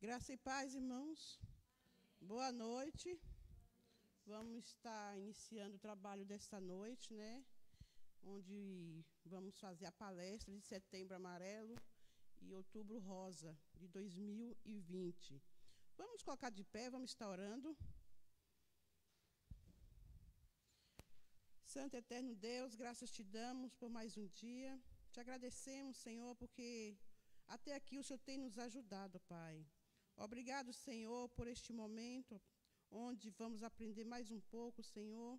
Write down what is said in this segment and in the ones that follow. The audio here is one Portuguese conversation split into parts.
Graça e paz, irmãos. Boa noite. Vamos estar iniciando o trabalho desta noite, né? Onde vamos fazer a palestra de Setembro Amarelo e Outubro Rosa, de 2020. Vamos colocar de pé, vamos estar orando. Santo e eterno Deus, graças te damos por mais um dia. Te agradecemos, Senhor, porque até aqui o Senhor tem nos ajudado, Pai. Obrigado, Senhor, por este momento, onde vamos aprender mais um pouco, Senhor.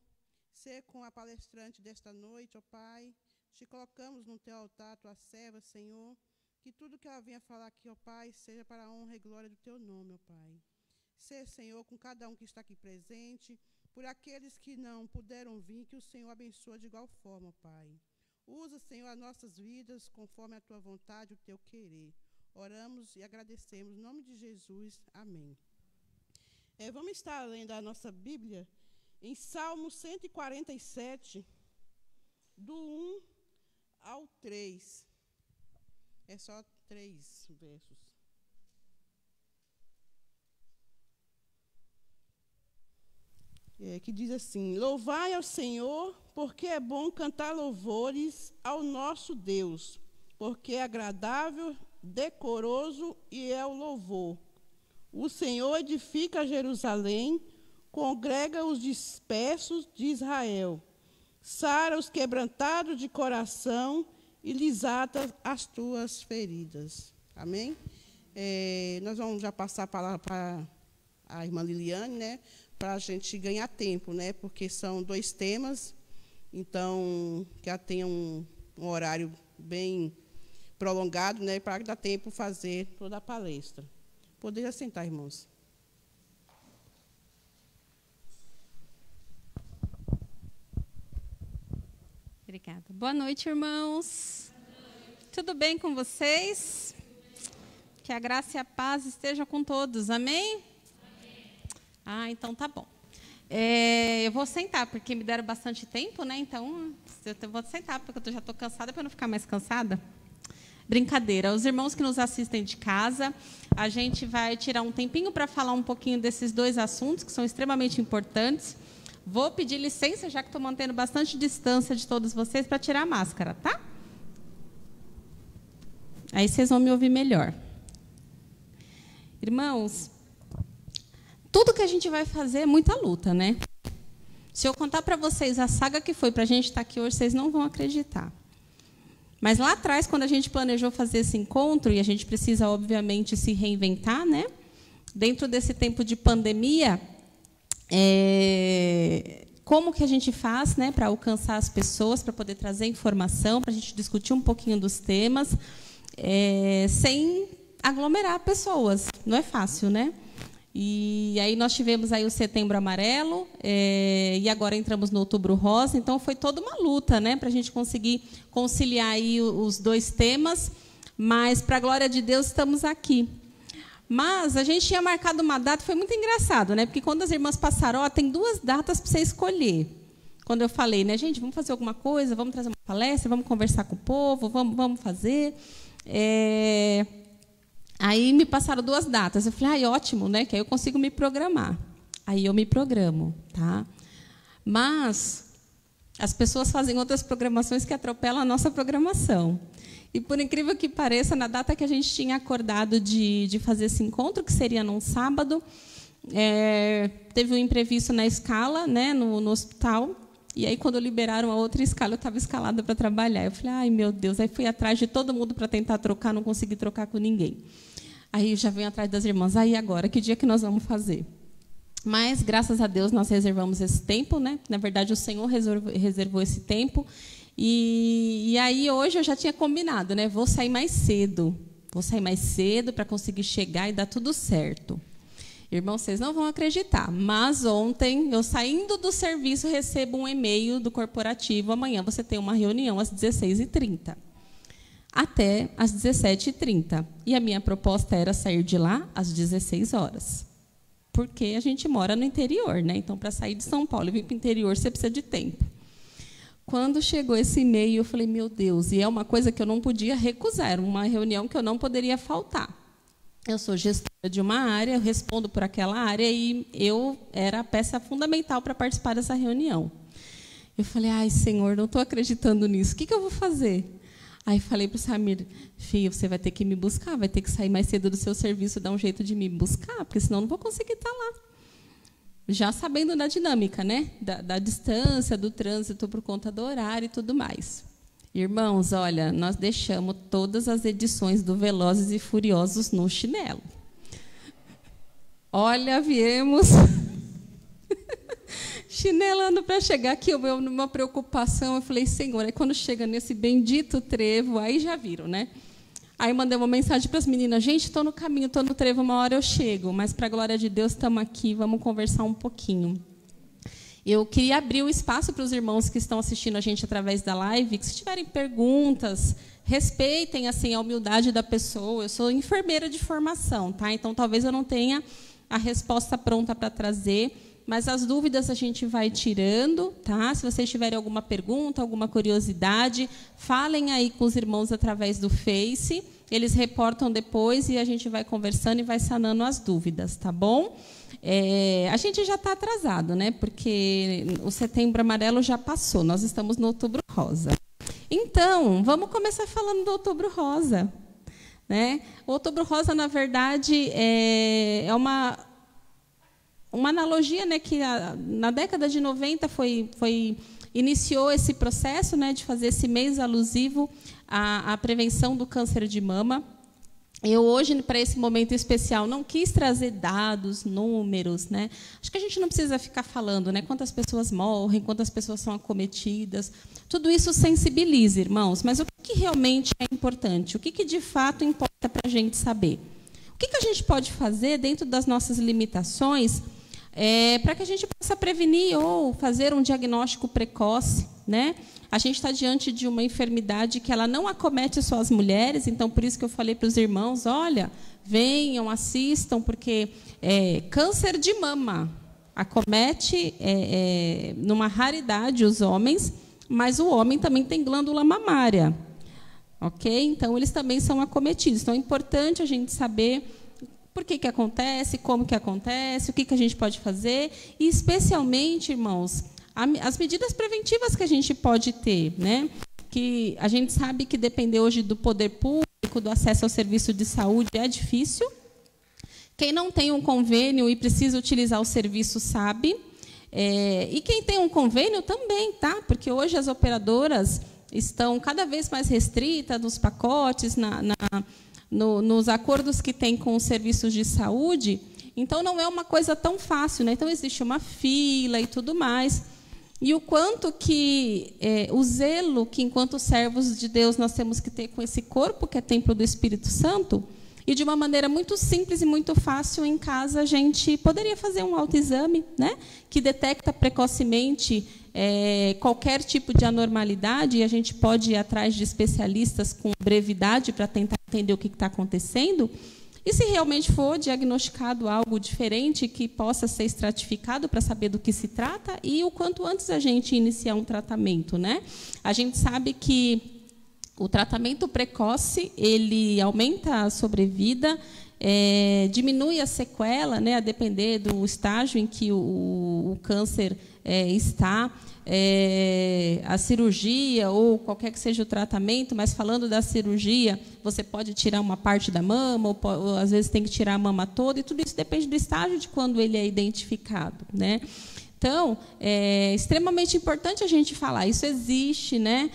Ser com a palestrante desta noite, ó Pai. Te colocamos no teu altar, tua serva, Senhor. Que tudo que ela venha falar aqui, ó Pai, seja para a honra e glória do teu nome, ó Pai. Ser, Senhor, com cada um que está aqui presente. Por aqueles que não puderam vir, que o Senhor abençoe de igual forma, ó Pai. Usa, Senhor, as nossas vidas conforme a tua vontade, o teu querer. Oramos e agradecemos. Em nome de Jesus, amém. Vamos estar lendo a nossa Bíblia em Salmo 147, do 1 ao 3. É só 3 versos. Que diz assim: Louvai ao Senhor, porque é bom cantar louvores ao nosso Deus, porque é agradável, decoroso e é o louvor. O Senhor edifica Jerusalém, congrega os dispersos de Israel, sara os quebrantados de coração e lhes ata as tuas feridas. Amém? Nós vamos já passar a palavra para a irmã Liliane, né? Para a gente ganhar tempo, né? Porque são 2 temas, então que ela tenha um horário bem prolongado, né? Para dar tempo fazer toda a palestra. Poderia sentar, irmãos. Obrigada. Boa noite, irmãos. Boa noite. Tudo bem com vocês? Que a graça e a paz estejam com todos. Amém? Amém. Então tá bom. Eu vou sentar, porque me deram bastante tempo, né? Então, eu vou sentar, porque eu já estou cansada, para não ficar mais cansada. Brincadeira. Os irmãos que nos assistem de casa, a gente vai tirar um tempinho para falar um pouquinho desses 2 assuntos, que são extremamente importantes. Vou pedir licença, já que estou mantendo bastante distância de todos vocês, para tirar a máscara, tá? Aí vocês vão me ouvir melhor. Irmãos, tudo que a gente vai fazer é muita luta, né? Se eu contar para vocês a saga que foi para a gente estar aqui hoje, vocês não vão acreditar. Mas lá atrás, quando a gente planejou fazer esse encontro, e a gente precisa, obviamente, se reinventar, né? Dentro desse tempo de pandemia, como que a gente faz, né, para alcançar as pessoas, para poder trazer informação, para a gente discutir um pouquinho dos temas, sem aglomerar pessoas. Não é fácil, né? E aí nós tivemos aí o Setembro Amarelo, e agora entramos no Outubro Rosa, então foi toda uma luta, né, para a gente conseguir conciliar aí os 2 temas, mas, para a glória de Deus, estamos aqui. Mas a gente tinha marcado uma data, foi muito engraçado, né, porque quando as irmãs passaram, tem 2 datas para você escolher. Quando eu falei, né, gente, vamos fazer alguma coisa, vamos trazer uma palestra, vamos conversar com o povo, vamos fazer. Aí me passaram 2 datas. Eu falei, ótimo, né? Que aí eu consigo me programar. Aí eu me programo, tá? Mas as pessoas fazem outras programações que atropelam a nossa programação. E, por incrível que pareça, na data que a gente tinha acordado de fazer esse encontro, que seria num sábado, teve um imprevisto na escala, né, no hospital. E aí, quando liberaram a outra escala, eu estava escalada para trabalhar. Eu falei, ai, meu Deus. Aí fui atrás de todo mundo para tentar trocar, não consegui trocar com ninguém. Aí já venho atrás das irmãs. Aí agora, que dia que nós vamos fazer? Mas, graças a Deus, nós reservamos esse tempo, né? Na verdade, o Senhor reservou esse tempo. E aí, hoje, eu já tinha combinado, né? Vou sair mais cedo. Vou sair mais cedo para conseguir chegar e dar tudo certo. Irmãos, vocês não vão acreditar, mas ontem, eu saindo do serviço, recebo um e-mail do corporativo. Amanhã você tem uma reunião às 16h30. Até às 17h30. E a minha proposta era sair de lá às 16 horas. Porque a gente mora no interior, né? Então, para sair de São Paulo e vir para o interior, você precisa de tempo. Quando chegou esse e-mail, eu falei, meu Deus, e é uma coisa que eu não podia recusar, era uma reunião que eu não poderia faltar. Eu sou gestora de uma área, eu respondo por aquela área e eu era a peça fundamental para participar dessa reunião. Eu falei, ai, Senhor, não estou acreditando nisso, o que eu vou fazer? Aí falei para o Samir, filho, você vai ter que me buscar, vai ter que sair mais cedo do seu serviço, dar um jeito de me buscar, porque senão eu não vou conseguir estar lá. Já sabendo da dinâmica, né? Da distância, do trânsito por conta do horário e tudo mais. Irmãos, olha, nós deixamos todas as edições do Velozes e Furiosos no chinelo. Olha, viemos chinelando para chegar aqui, eu numa preocupação, eu falei, Senhor, aí quando chega nesse bendito trevo, aí já viram, né? Aí mandei uma mensagem para as meninas, gente, estou no caminho, estou no trevo, uma hora eu chego, mas para a glória de Deus estamos aqui, vamos conversar um pouquinho. Eu queria abrir o espaço para os irmãos que estão assistindo a gente através da live, que se tiverem perguntas, respeitem assim a humildade da pessoa. Eu sou enfermeira de formação, tá? Então talvez eu não tenha a resposta pronta para trazer, mas as dúvidas a gente vai tirando, tá? Se vocês tiverem alguma pergunta, alguma curiosidade, falem aí com os irmãos através do Face, eles reportam depois e a gente vai conversando e vai sanando as dúvidas, tá bom? A gente já está atrasado, né? Porque o Setembro Amarelo já passou, nós estamos no Outubro Rosa. Então, vamos começar falando do Outubro Rosa, né? O Outubro Rosa, na verdade, é uma analogia, né, que na década de 90 iniciou esse processo, né, de fazer esse mês alusivo à prevenção do câncer de mama. Eu hoje, para esse momento especial, não quis trazer dados, números, né? Acho que a gente não precisa ficar falando, né, quantas pessoas morrem, quantas pessoas são acometidas. Tudo isso sensibiliza, irmãos, mas o que realmente é importante? O que de fato importa para a gente saber? O que a gente pode fazer dentro das nossas limitações para que a gente possa prevenir ou fazer um diagnóstico precoce, né? A gente está diante de uma enfermidade que ela não acomete só as mulheres, então, por isso que eu falei para os irmãos, olha, venham, assistam, porque câncer de mama acomete, numa raridade, os homens, mas o homem também tem glândula mamária, ok? Então, eles também são acometidos. Então, é importante a gente saber por que acontece, como que acontece, o que a gente pode fazer, e, especialmente, irmãos, as medidas preventivas que a gente pode ter, né? Que a gente sabe que depender hoje do poder público, do acesso ao serviço de saúde, é difícil. Quem não tem um convênio e precisa utilizar o serviço sabe. E quem tem um convênio também, tá? Porque hoje as operadoras estão cada vez mais restritas nos pacotes, nos acordos que tem com os serviços de saúde. Então, não é uma coisa tão fácil, né? Então, existe uma fila e tudo mais. E o quanto que o zelo que, enquanto servos de Deus, nós temos que ter com esse corpo que é templo do Espírito Santo, e de uma maneira muito simples e muito fácil, em casa, a gente poderia fazer um autoexame, né, que detecta precocemente qualquer tipo de anormalidade, e a gente pode ir atrás de especialistas com brevidade para tentar entender o que está acontecendo. E se realmente for diagnosticado algo diferente que possa ser estratificado para saber do que se trata, e o quanto antes a gente iniciar um tratamento, né? A gente sabe que o tratamento precoce ele aumenta a sobrevida, diminui a sequela, né, a depender do estágio em que o câncer está. A cirurgia ou qualquer que seja o tratamento, mas falando da cirurgia, você pode tirar uma parte da mama, ou às vezes tem que tirar a mama toda, e tudo isso depende do estágio de quando ele é identificado, né? Então, é extremamente importante a gente falar, isso existe, né?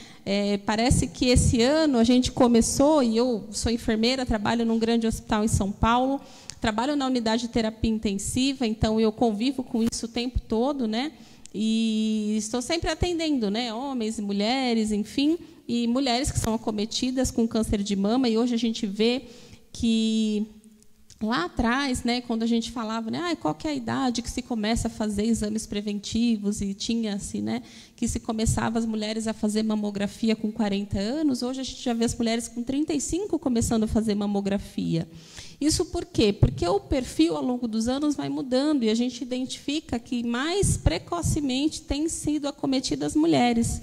Parece que esse ano a gente começou, e eu sou enfermeira, trabalho num grande hospital em São Paulo, trabalho na unidade de terapia intensiva, então eu convivo com isso o tempo todo, né? E estou sempre atendendo, né, homens e mulheres, enfim, e mulheres que são acometidas com câncer de mama. E hoje a gente vê que lá atrás, né, quando a gente falava, né, qual que é a idade que se começa a fazer exames preventivos, e tinha-se, né, que se começava as mulheres a fazer mamografia com 40 anos, hoje a gente já vê as mulheres com 35 começando a fazer mamografia. Isso por quê? Porque o perfil, ao longo dos anos, vai mudando, e a gente identifica que mais precocemente têm sido acometidas as mulheres.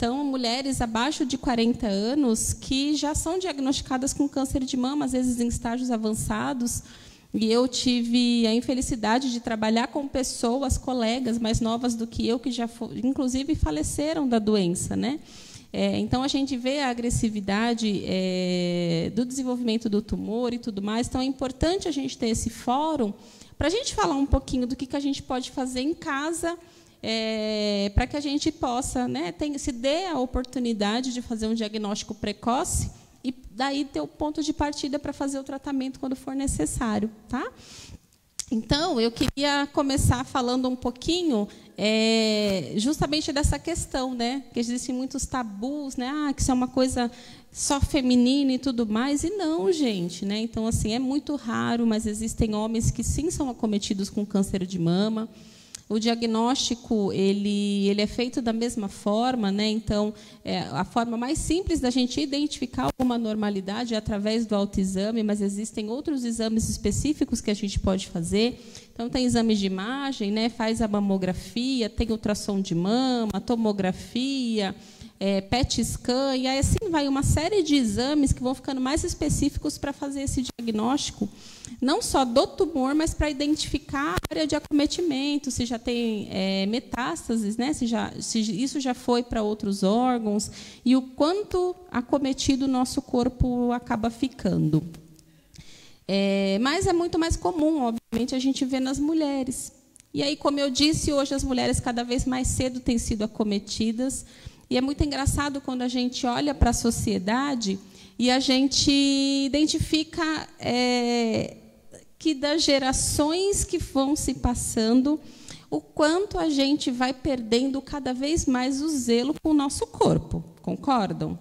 Então, mulheres abaixo de 40 anos que já são diagnosticadas com câncer de mama, às vezes em estágios avançados. E eu tive a infelicidade de trabalhar com pessoas, colegas mais novas do que eu, que já, inclusive, faleceram da doença, né? Então, a gente vê a agressividade do desenvolvimento do tumor e tudo mais. Então, é importante a gente ter esse fórum para a gente falar um pouquinho do que a gente pode fazer em casa, para que a gente possa, né, se dê a oportunidade de fazer um diagnóstico precoce e daí ter o ponto de partida para fazer o tratamento quando for necessário, tá? Então, eu queria começar falando um pouquinho justamente dessa questão, né? Que existem muitos tabus, né? Que isso é uma coisa só feminina e tudo mais. E não, gente, né? Então, assim, é muito raro, mas existem homens que sim são acometidos com câncer de mama. O diagnóstico ele é feito da mesma forma, né? Então, a forma mais simples da gente identificar alguma normalidade é através do autoexame, mas existem outros exames específicos que a gente pode fazer. Então, tem exames de imagem, né? Faz a mamografia, tem ultrassom de mama, tomografia, PET scan, e aí assim vai uma série de exames que vão ficando mais específicos para fazer esse diagnóstico, não só do tumor, mas para identificar a área de acometimento, se já tem metástases, né? se isso já foi para outros órgãos, e o quanto acometido o nosso corpo acaba ficando. Mas é muito mais comum, obviamente, a gente vê nas mulheres. E aí, como eu disse, hoje as mulheres cada vez mais cedo têm sido acometidas. E é muito engraçado quando a gente olha para a sociedade e a gente identifica que das gerações que vão se passando, o quanto a gente vai perdendo cada vez mais o zelo com o nosso corpo. Concordam?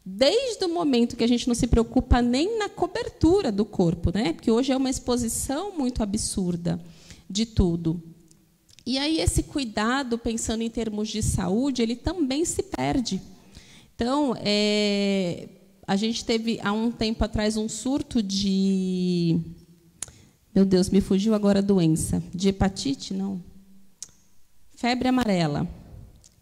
Desde o momento que a gente não se preocupa nem na cobertura do corpo, né? Porque hoje é uma exposição muito absurda de tudo. E aí esse cuidado, pensando em termos de saúde, ele também se perde. Então, a gente teve, há um tempo atrás, um surto de... Meu Deus, me fugiu agora a doença. De hepatite? Não. Febre amarela.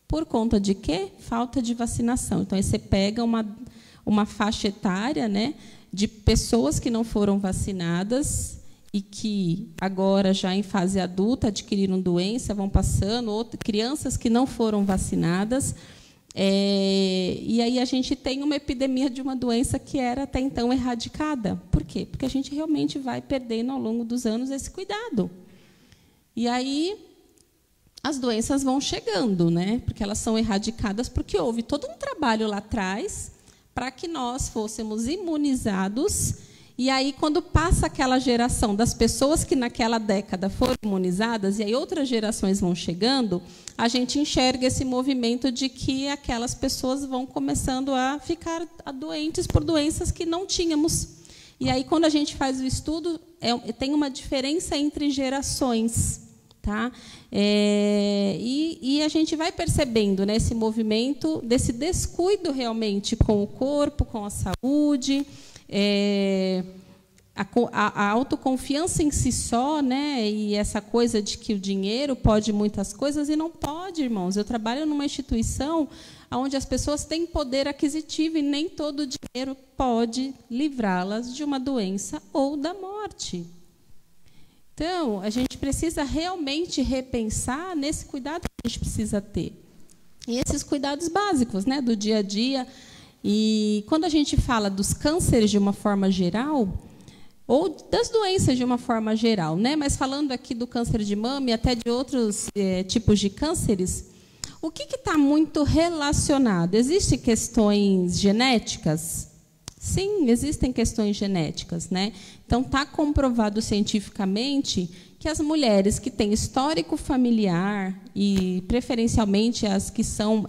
Por conta de quê? Falta de vacinação. Então, aí você pega uma faixa etária, né, de pessoas que não foram vacinadas e que agora, já em fase adulta, adquiriram doença, vão passando, crianças que não foram vacinadas. E aí a gente tem uma epidemia de uma doença que era até então erradicada. Por quê? Porque a gente realmente vai perdendo, ao longo dos anos, esse cuidado. E aí as doenças vão chegando, né? Porque elas são erradicadas porque houve todo um trabalho lá atrás para que nós fôssemos imunizados. E aí, quando passa aquela geração das pessoas que naquela década foram imunizadas, e aí outras gerações vão chegando, a gente enxerga esse movimento de que aquelas pessoas vão começando a ficar doentes por doenças que não tínhamos. E aí, quando a gente faz o estudo, tem uma diferença entre gerações. Tá? E a gente vai percebendo, né, esse movimento desse descuido realmente com o corpo, com a saúde, a autoconfiança em si só, né, e essa coisa de que o dinheiro pode muitas coisas, e não pode, irmãos. Eu trabalho numa instituição onde as pessoas têm poder aquisitivo e nem todo o dinheiro pode livrá-las de uma doença ou da morte. Então, a gente precisa realmente repensar nesse cuidado que a gente precisa ter. E esses cuidados básicos, né, do dia a dia. E quando a gente fala dos cânceres de uma forma geral, ou das doenças de uma forma geral, né, mas falando aqui do câncer de mama e até de outros tipos de cânceres, o que está muito relacionado? Existem questões genéticas? Sim, existem questões genéticas, né? Então, está comprovado cientificamente que as mulheres que têm histórico familiar, e preferencialmente as que são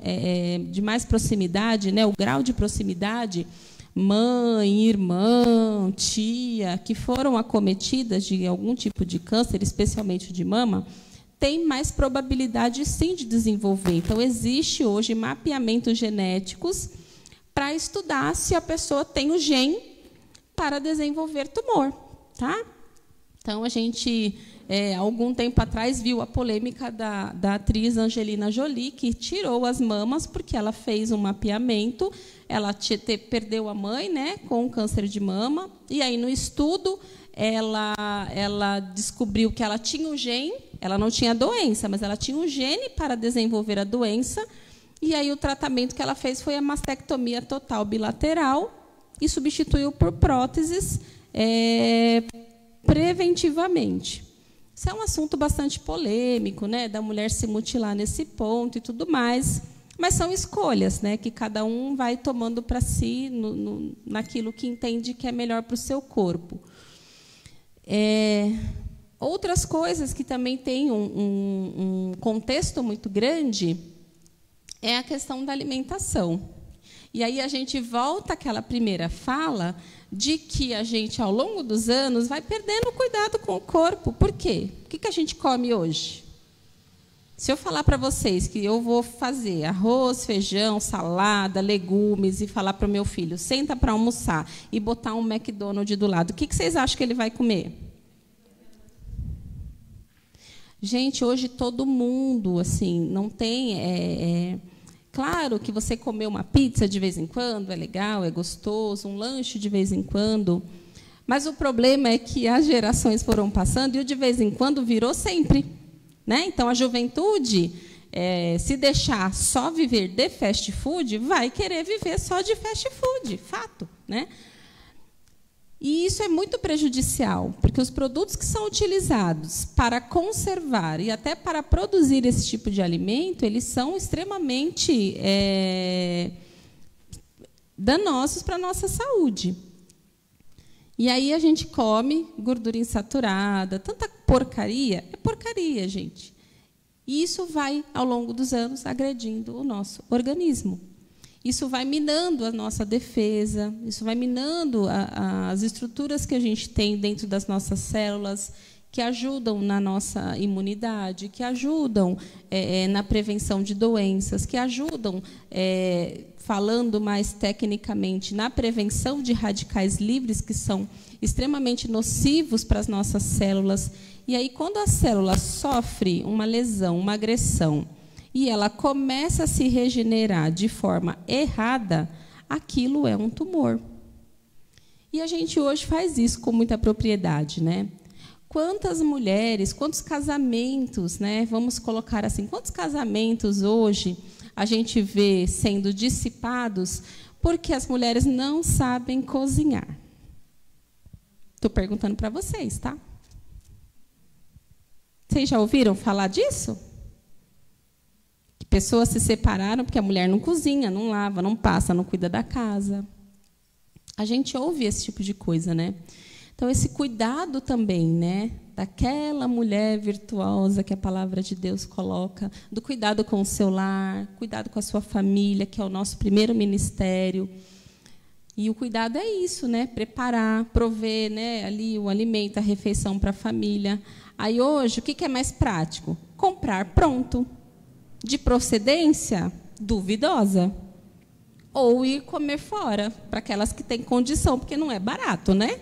de mais proximidade, né, o grau de proximidade, mãe, irmã, tia, que foram acometidas de algum tipo de câncer, especialmente de mama, têm mais probabilidade, sim, de desenvolver. Então, existe hoje mapeamentos genéticos para estudar se a pessoa tem o gene para desenvolver tumor, tá? Então, a gente algum tempo atrás, viu a polêmica da atriz Angelina Jolie, que tirou as mamas porque ela fez um mapeamento, ela perdeu a mãe, né, com câncer de mama, e aí, no estudo, ela descobriu que ela tinha um gene, ela não tinha doença, mas ela tinha um gene para desenvolver a doença, e aí o tratamento que ela fez foi a mastectomia total bilateral e substituiu por próteses preventivamente. Isso é um assunto bastante polêmico, né, da mulher se mutilar nesse ponto e tudo mais, mas são escolhas, né, que cada um vai tomando para si naquilo que entende que é melhor para o seu corpo. Outras coisas que também têm um contexto muito grande é a questão da alimentação. E aí a gente volta àquela primeira fala de que a gente, ao longo dos anos, vai perdendo o cuidado com o corpo. Por quê? O que a gente come hoje? Se eu falar para vocês que eu vou fazer arroz, feijão, salada, legumes, e falar para o meu filho, senta para almoçar, e botar um McDonald's do lado, o que vocês acham que ele vai comer? Gente, hoje todo mundo, assim, não tem... Claro que você comer uma pizza de vez em quando é legal, é gostoso, um lanche de vez em quando, mas o problema é que as gerações foram passando e o de vez em quando virou sempre, né? Então, a juventude, se deixar só viver de fast food, vai querer viver só de fast food, fato, né? E isso é muito prejudicial, porque os produtos que são utilizados para conservar e até para produzir esse tipo de alimento, eles são extremamente danosos para a nossa saúde. E aí a gente come gordura insaturada, tanta porcaria. É porcaria, gente. E isso vai, ao longo dos anos, agredindo o nosso organismo. Isso vai minando a nossa defesa, isso vai minando as estruturas que a gente tem dentro das nossas células, que ajudam na nossa imunidade, que ajudam na prevenção de doenças, que ajudam, falando mais tecnicamente, na prevenção de radicais livres, que são extremamente nocivos para as nossas células. E aí, quando a célula sofre uma lesão, uma agressão, e ela começa a se regenerar de forma errada, aquilo é um tumor. E a gente hoje faz isso com muita propriedade, né? Quantas mulheres, quantos casamentos, né? Vamos colocar assim, quantos casamentos hoje a gente vê sendo dissipados porque as mulheres não sabem cozinhar? Estou perguntando para vocês, tá? Vocês já ouviram falar disso? Pessoas se separaram porque a mulher não cozinha, não lava, não passa, não cuida da casa. A gente ouve esse tipo de coisa, né? Então, esse cuidado também, né, daquela mulher virtuosa que a palavra de Deus coloca, do cuidado com o seu lar, cuidado com a sua família, que é o nosso primeiro ministério. E o cuidado é isso, né? Preparar, prover, né, ali o alimento, a refeição para a família. Aí, hoje, o que é mais prático? Comprar pronto. De procedência duvidosa, ou ir comer fora, para aquelas que têm condição, porque não é barato, né?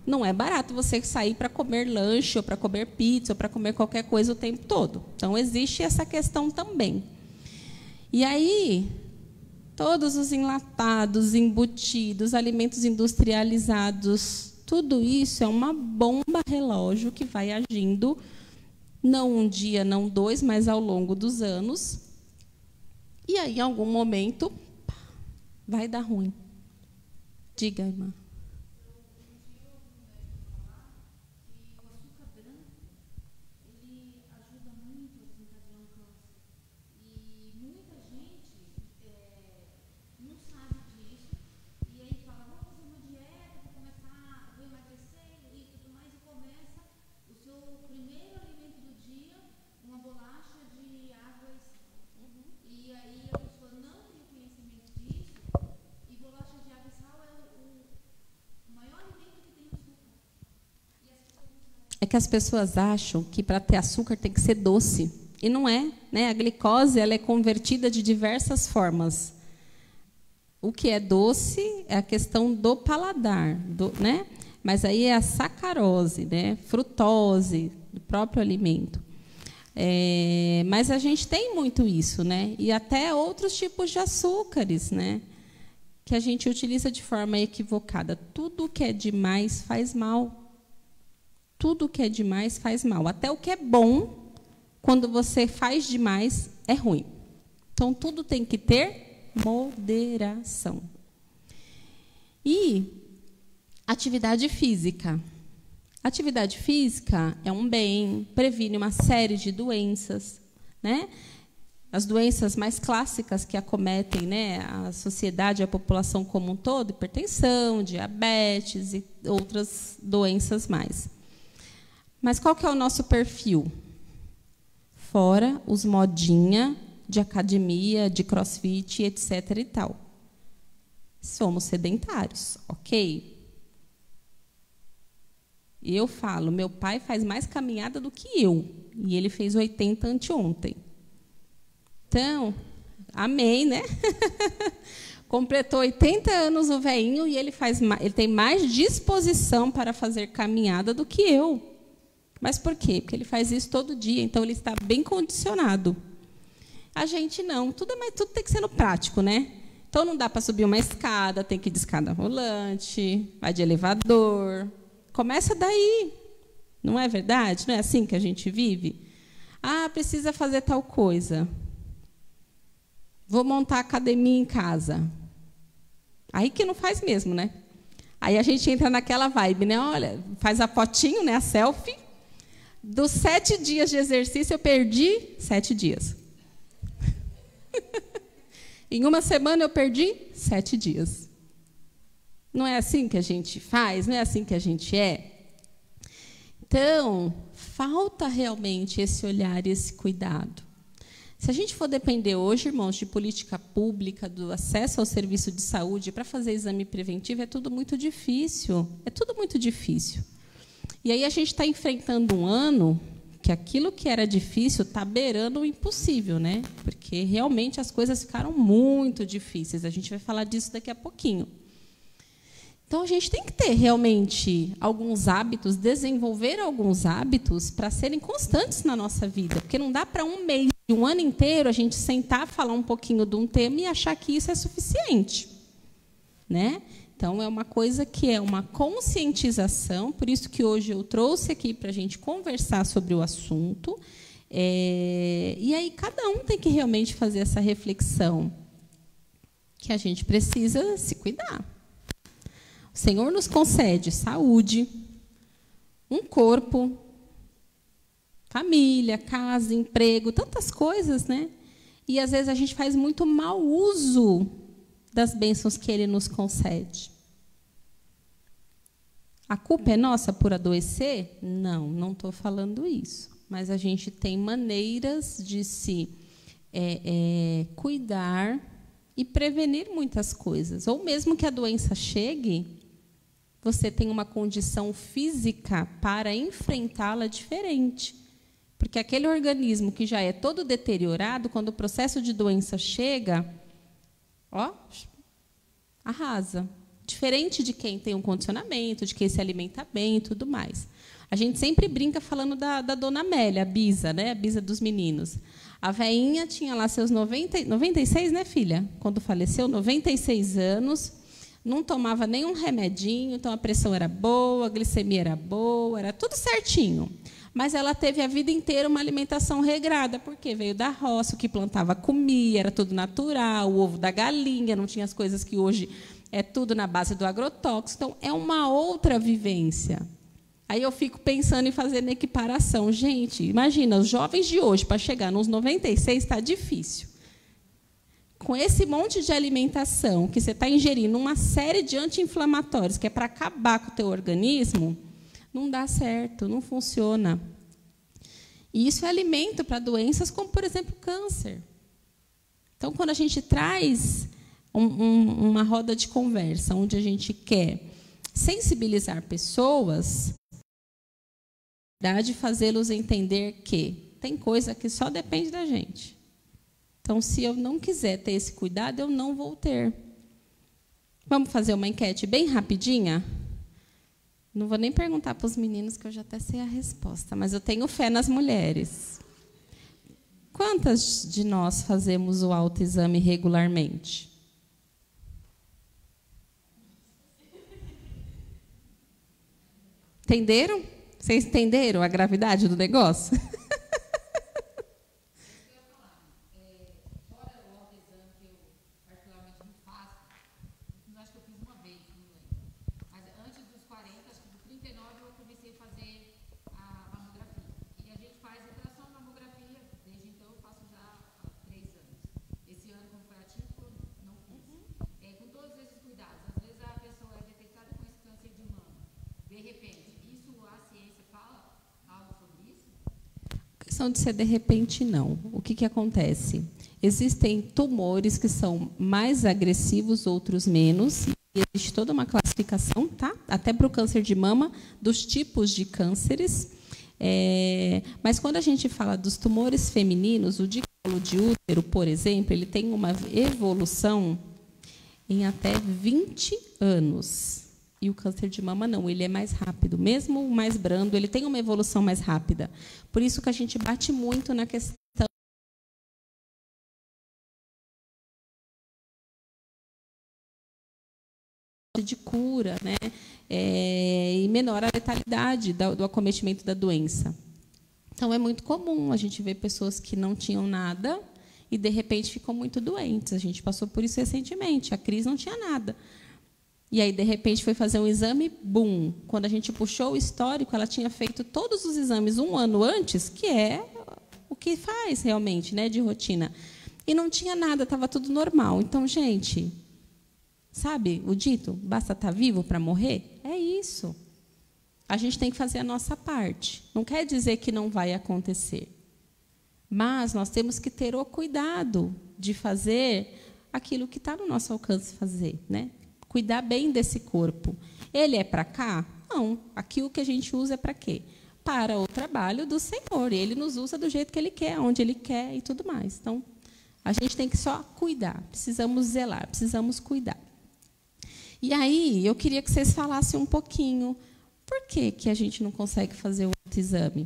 Não é barato você sair para comer lanche, ou para comer pizza, ou para comer qualquer coisa o tempo todo. Então, existe essa questão também. E aí, todos os enlatados, embutidos, alimentos industrializados, tudo isso é uma bomba relógio que vai agindo não um dia, não dois, mas ao longo dos anos. E aí, em algum momento, vai dar ruim. Diga, irmã. É que as pessoas acham que para ter açúcar tem que ser doce. E não é, né? A glicose ela é convertida de diversas formas. O que é doce é a questão do paladar, né? Mas aí é a sacarose, né? Frutose, do próprio alimento. Mas a gente tem muito isso, né? E até outros tipos de açúcares, né? Que a gente utiliza de forma equivocada. Tudo que é demais faz mal. Tudo que é demais faz mal. Até o que é bom, quando você faz demais, é ruim. Então, tudo tem que ter moderação. E atividade física. Atividade física é um bem, previne uma série de doenças, né? As doenças mais clássicas que acometem, né, a sociedade, a população como um todo, hipertensão, diabetes e outras doenças mais. Mas qual que é o nosso perfil? Fora os modinha de academia, de crossfit, etc. e tal. Somos sedentários, ok? Eu falo, meu pai faz mais caminhada do que eu, e ele fez 80 anteontem. Então, amém, né? Completou 80 anos o velhinho e ele tem mais disposição para fazer caminhada do que eu. Mas por quê? Porque ele faz isso todo dia, então ele está bem condicionado. A gente não, tudo tem que ser no prático, né? Então não dá para subir uma escada, tem que ir de escada rolante, vai de elevador. Começa daí. Não é verdade? Não é assim que a gente vive? Ah, precisa fazer tal coisa. Vou montar academia em casa. Aí que não faz mesmo, né? Aí a gente entra naquela vibe, né? Olha, faz a fotinho, né? A selfie. Dos 7 dias de exercício, eu perdi 7 dias. Em uma semana, eu perdi 7 dias. Não é assim que a gente faz? Não é assim que a gente é? Então, falta realmente esse olhar e esse cuidado. Se a gente for depender hoje, irmãos, de política pública, do acesso ao serviço de saúde para fazer exame preventivo, é tudo muito difícil. É tudo muito difícil. E aí a gente está enfrentando um ano que aquilo que era difícil está beirando o impossível, né? Porque realmente as coisas ficaram muito difíceis. A gente vai falar disso daqui a pouquinho. Então, a gente tem que ter realmente alguns hábitos, desenvolver alguns hábitos para serem constantes na nossa vida. Porque não dá para um mês, um ano inteiro, a gente sentar, falar um pouquinho de um tema e achar que isso é suficiente, né? Então, é uma coisa que é uma conscientização, por isso que hoje eu trouxe aqui para a gente conversar sobre o assunto. E aí, cada um tem que realmente fazer essa reflexão, que a gente precisa se cuidar. O Senhor nos concede saúde, um corpo, família, casa, emprego, tantas coisas, né? E, às vezes, a gente faz muito mau uso das bênçãos que Ele nos concede. A culpa é nossa por adoecer? Não, não estou falando isso. Mas a gente tem maneiras de se cuidar e prevenir muitas coisas. Ou mesmo que a doença chegue, você tem uma condição física para enfrentá-la diferente. Porque aquele organismo que já é todo deteriorado, quando o processo de doença chega, arrasa. Diferente de quem tem um condicionamento, de quem se alimenta bem e tudo mais. A gente sempre brinca falando da dona Amélia, a Bisa, né? A Bisa dos meninos. A veinha tinha lá seus 96, né, filha? Quando faleceu, 96 anos, não tomava nenhum remedinho, então a pressão era boa, a glicemia era boa, era tudo certinho. Mas ela teve a vida inteira uma alimentação regrada, porque veio da roça, o que plantava comia, era tudo natural, o ovo da galinha, não tinha as coisas que hoje é tudo na base do agrotóxico. Então, é uma outra vivência. Aí eu fico pensando em fazer uma equiparação. Gente, imagina, os jovens de hoje, para chegar nos 96, está difícil. Com esse monte de alimentação que você está ingerindo, uma série de anti-inflamatórios, que é para acabar com o teu organismo, não dá certo, não funciona. E isso é alimento para doenças como, por exemplo, câncer. Então, quando a gente traz uma roda de conversa, onde a gente quer sensibilizar pessoas, de fazê-los entender que tem coisa que só depende da gente. Então, se eu não quiser ter esse cuidado, eu não vou ter. Vamos fazer uma enquete bem rapidinha? Não vou nem perguntar para os meninos, que eu já até sei a resposta, mas eu tenho fé nas mulheres. Quantas de nós fazemos o autoexame regularmente? Entenderam? Vocês entenderam a gravidade do negócio? Questão de ser de repente, não. O que acontece? Existem tumores que são mais agressivos, outros menos. E existe toda uma classificação, tá? Até para o câncer de mama, dos tipos de cânceres. Mas quando a gente fala dos tumores femininos, o de colo de útero, por exemplo, ele tem uma evolução em até 20 anos. E o câncer de mama não, ele é mais rápido. Mesmo o mais brando, ele tem uma evolução mais rápida. Por isso que a gente bate muito na questão de cura, né? E menor a letalidade do acometimento da doença. Então, é muito comum a gente ver pessoas que não tinham nada e, de repente, ficam muito doentes. A gente passou por isso recentemente. A Cris não tinha nada. E aí, de repente, foi fazer um exame, bum. Quando a gente puxou o histórico, ela tinha feito todos os exames um ano antes, que é o que faz realmente, né, de rotina. E não tinha nada, estava tudo normal. Então, gente, sabe o dito? Basta estar vivo para morrer? É isso. A gente tem que fazer a nossa parte. Não quer dizer que não vai acontecer. Mas nós temos que ter o cuidado de fazer aquilo que está no nosso alcance fazer, né? Cuidar bem desse corpo. Ele é para cá? Não. Aqui o que a gente usa é para quê? Para o trabalho do Senhor. Ele nos usa do jeito que Ele quer, onde Ele quer e tudo mais. Então, a gente tem que só cuidar. Precisamos zelar, precisamos cuidar. E aí, eu queria que vocês falassem um pouquinho. Por que a gente não consegue fazer o autoexame?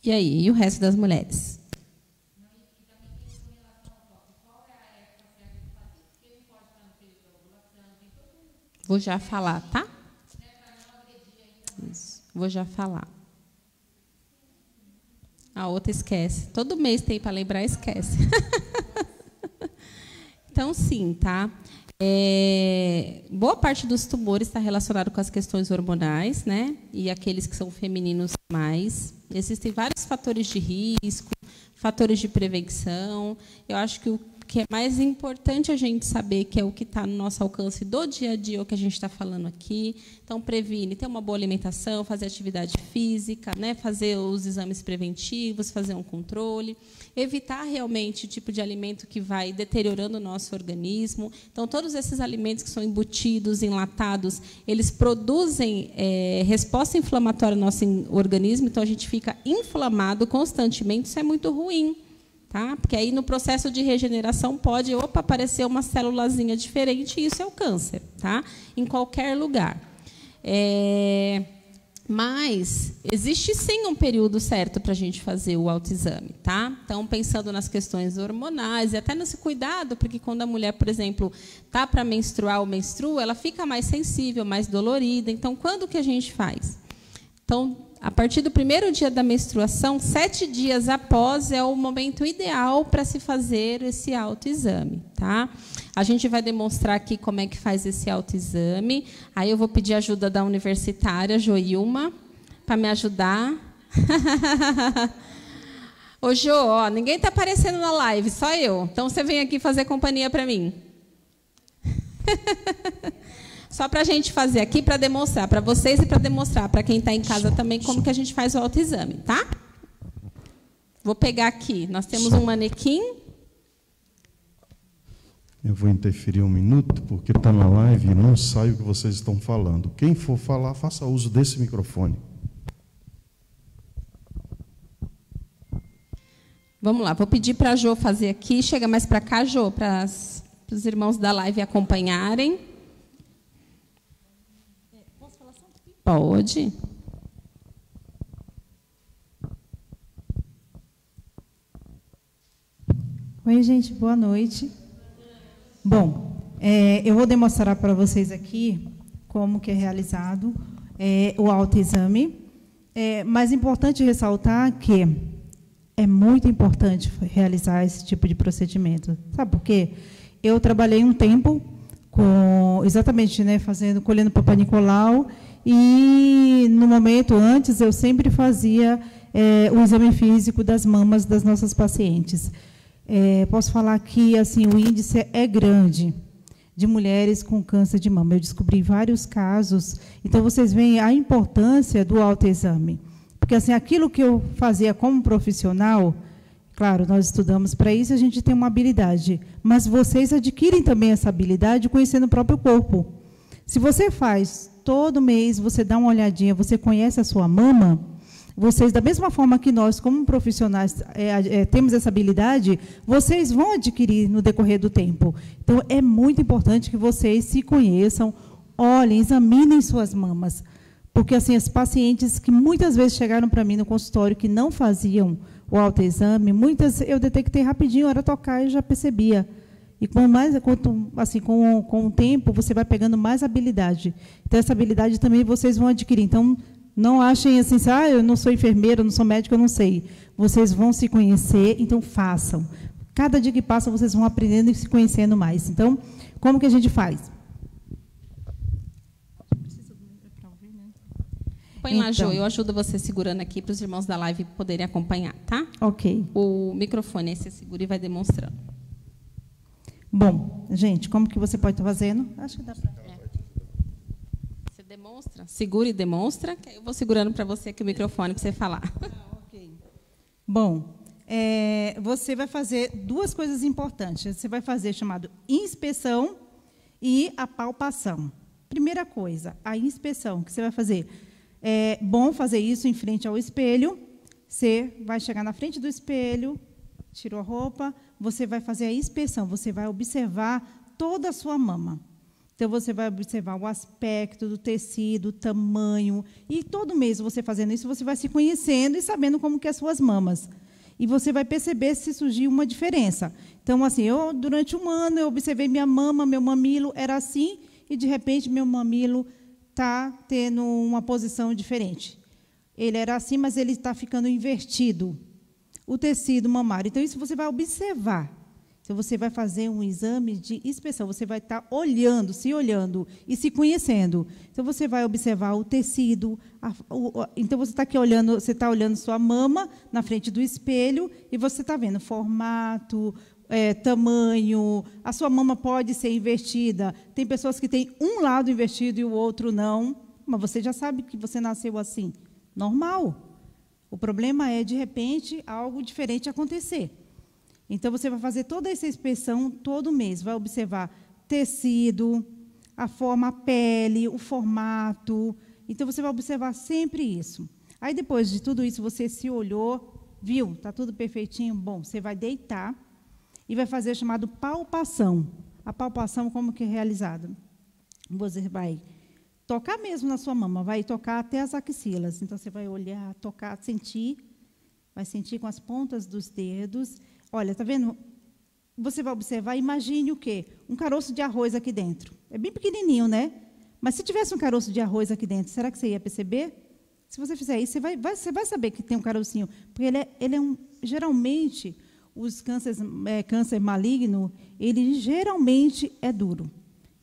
E aí, e o resto das mulheres? Vou já falar, tá? Isso, vou já falar. A outra esquece. Todo mês tem para lembrar, esquece. Então, sim, tá? Boa parte dos tumores está relacionado com as questões hormonais, né? E aqueles que são femininos mais. Existem vários fatores de risco, fatores de prevenção. Eu acho que o que é mais importante a gente saber, que é o que está no nosso alcance do dia a dia, o que a gente está falando aqui. Então, previne, ter uma boa alimentação, fazer atividade física, né? Fazer os exames preventivos, fazer um controle, evitar realmente o tipo de alimento que vai deteriorando o nosso organismo. Então, todos esses alimentos que são embutidos, enlatados, eles produzem resposta inflamatória no nosso organismo, então a gente fica inflamado constantemente, isso é muito ruim. Tá? Porque aí, no processo de regeneração, pode aparecer uma célulazinha diferente, e isso é o câncer, tá? Em qualquer lugar. Mas existe, sim, um período certo para a gente fazer o autoexame. Tá? Então, pensando nas questões hormonais, e até nesse cuidado, porque quando a mulher, por exemplo, está para menstruar ou menstrua, ela fica mais sensível, mais dolorida. Então, quando que a gente faz? Então, a partir do primeiro dia da menstruação, 7 dias após é o momento ideal para se fazer esse autoexame, tá? A gente vai demonstrar aqui como é que faz esse autoexame. Aí eu vou pedir ajuda da universitária Joilma para me ajudar. Ô, Jo, ó, ninguém está aparecendo na live, só eu. Então você vem aqui fazer companhia para mim. Só para a gente fazer aqui, para demonstrar para vocês e para demonstrar para quem está em casa também como que a gente faz o autoexame, tá? Vou pegar aqui. Nós temos um manequim. Eu vou interferir um minuto, porque está na live e não sai o que vocês estão falando. Quem for falar, faça uso desse microfone. Vamos lá, vou pedir para a Jo fazer aqui. Chega mais para cá, Jo, para os irmãos da live acompanharem. Posso falar só um pouquinho? Pode. Oi, gente, boa noite. Bom, eu vou demonstrar para vocês aqui como que é realizado o autoexame. Mas é importante ressaltar que é muito importante realizar esse tipo de procedimento. Sabe por quê? Eu trabalhei um tempo exatamente, né, colhendo Papai Nicolau, e no momento antes eu sempre fazia o exame físico das mamas das nossas pacientes. Posso falar que assim, o índice é grande de mulheres com câncer de mama. Eu descobri vários casos. Então, vocês veem a importância do autoexame. Porque assim, aquilo que eu fazia como profissional, claro, nós estudamos para isso, a gente tem uma habilidade. Mas vocês adquirem também essa habilidade conhecendo o próprio corpo. Se você faz todo mês, você dá uma olhadinha, você conhece a sua mama, vocês, da mesma forma que nós, como profissionais, temos essa habilidade, vocês vão adquirir no decorrer do tempo. Então, é muito importante que vocês se conheçam, olhem, examinem suas mamas. Porque, assim, as pacientes que muitas vezes chegaram para mim no consultório que não faziam o autoexame, muitas eu detectei rapidinho, era tocar e já percebia. E com o tempo, você vai pegando mais habilidade. Então, essa habilidade também vocês vão adquirir. Então, não achem assim, eu não sou enfermeira, eu não sou médica, eu não sei. Vocês vão se conhecer, então façam. Cada dia que passa, vocês vão aprendendo e se conhecendo mais. Então, como que a gente faz? Põe lá, Jo, eu ajudo você segurando aqui para os irmãos da live poderem acompanhar, tá? Ok. O microfone aí você segura e vai demonstrando. Bom, gente, como que você pode estar fazendo? Acho que dá para... Você demonstra, segura e demonstra, que aí eu vou segurando para você aqui o microfone para você falar. Ok. Bom, você vai fazer duas coisas importantes. Você vai fazer chamado inspeção e a palpação. Primeira coisa, a inspeção que você vai fazer. É bom fazer isso em frente ao espelho. Você vai chegar na frente do espelho, tirou a roupa, você vai fazer a inspeção, você vai observar toda a sua mama. Então, você vai observar o aspecto do tecido, o tamanho, e todo mês você fazendo isso, você vai se conhecendo e sabendo como que é as suas mamas. E você vai perceber se surgiu uma diferença. Então, assim, durante um ano, eu observei minha mama, meu mamilo era assim, e, de repente, meu mamilo está tendo uma posição diferente. Ele era assim, mas ele está ficando invertido. O tecido mamário. Então, isso você vai observar. Então, você vai fazer um exame de inspeção. Você vai estar olhando, se olhando e se conhecendo. Então, você vai observar o tecido. Então, você está aqui olhando, você está olhando sua mama na frente do espelho e você está vendo formato, tamanho. A sua mama pode ser invertida. Tem pessoas que têm um lado invertido e o outro não. Mas você já sabe que você nasceu assim. Normal. O problema é, de repente, algo diferente acontecer. Então, você vai fazer toda essa inspeção todo mês. Vai observar tecido, a forma, a pele, o formato. Então, você vai observar sempre isso. Aí, depois de tudo isso, você se olhou, viu, está tudo perfeitinho? Bom, você vai deitar e vai fazer o chamado palpação. A palpação, como que é realizada? Você vai tocar mesmo na sua mama, vai tocar até as axilas. Então, você vai olhar, tocar, sentir, vai sentir com as pontas dos dedos. Olha, está vendo? Você vai observar, imagine o quê? Um caroço de arroz aqui dentro. É bem pequenininho, né? Mas se tivesse um caroço de arroz aqui dentro, será que você ia perceber? Se você fizer isso, você vai saber que tem um carocinho, porque geralmente, os câncer maligno, ele geralmente é duro.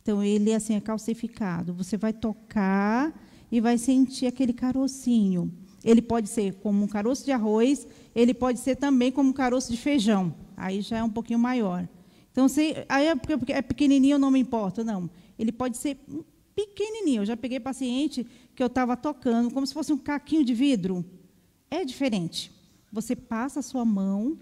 Então, ele assim, é calcificado. Você vai tocar e vai sentir aquele carocinho. Ele pode ser como um caroço de arroz, ele pode ser também como um caroço de feijão. Aí já é um pouquinho maior. Então, aí porque é pequenininho, eu não me importo, não. Ele pode ser pequenininho. Eu já peguei paciente que eu estava tocando, como se fosse um caquinho de vidro. É diferente. Você passa a sua mão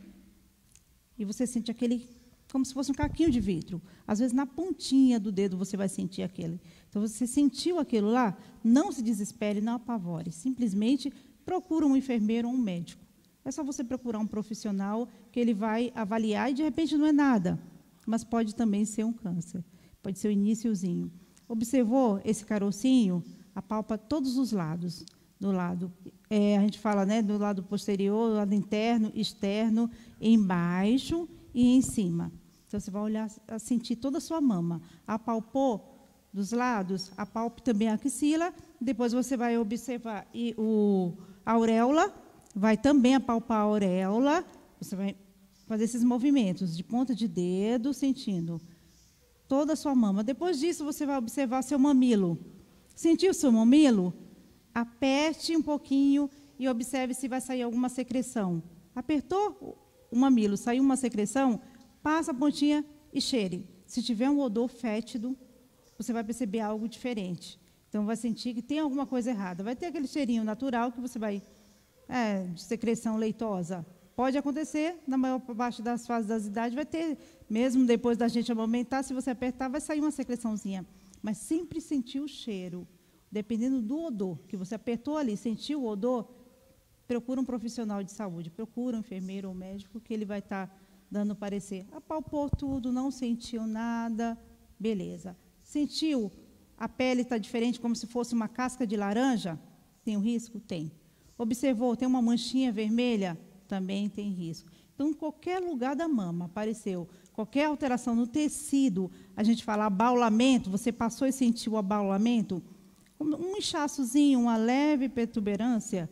e você sente aquele, como se fosse um caquinho de vidro. Às vezes, na pontinha do dedo, você vai sentir aquele. Então, você sentiu aquilo lá, não se desespere, não apavore. Simplesmente procura um enfermeiro ou um médico. É só você procurar um profissional que ele vai avaliar e, de repente, não é nada, mas pode também ser um câncer. Pode ser o iniciozinho. Observou esse carocinho? Apalpa todos os lados. Do lado, a gente fala, né, do lado posterior, do lado interno, externo, embaixo e em cima. Então, você vai olhar, sentir toda a sua mama. Apalpou dos lados, apalpe também a axila. Depois, você vai observar a auréola, vai também apalpar a auréola. Você vai fazer esses movimentos de ponta de dedo, sentindo toda a sua mama. Depois disso, você vai observar seu mamilo. Sentiu o seu mamilo? Aperte um pouquinho e observe se vai sair alguma secreção. Apertou o mamilo, saiu uma secreção, passa a pontinha e cheire. Se tiver um odor fétido, você vai perceber algo diferente. Então, vai sentir que tem alguma coisa errada. Vai ter aquele cheirinho natural que você vai... de secreção leitosa. Pode acontecer, na maior parte das fases das idades, vai ter, mesmo depois da gente amamentar, se você apertar, vai sair uma secreçãozinha. Mas sempre sentir o cheiro. Dependendo do odor, que você apertou ali, sentiu o odor, procura um profissional de saúde, procura um enfermeiro ou médico, que ele vai estar dando parecer. Apalpou tudo, não sentiu nada, beleza. Sentiu a pele está diferente, como se fosse uma casca de laranja? Tem um risco? Tem. Observou, tem uma manchinha vermelha? Também tem risco. Então, qualquer lugar da mama apareceu, qualquer alteração no tecido, a gente fala abaulamento, você passou e sentiu o abaulamento, um inchaçozinho, uma leve protuberância,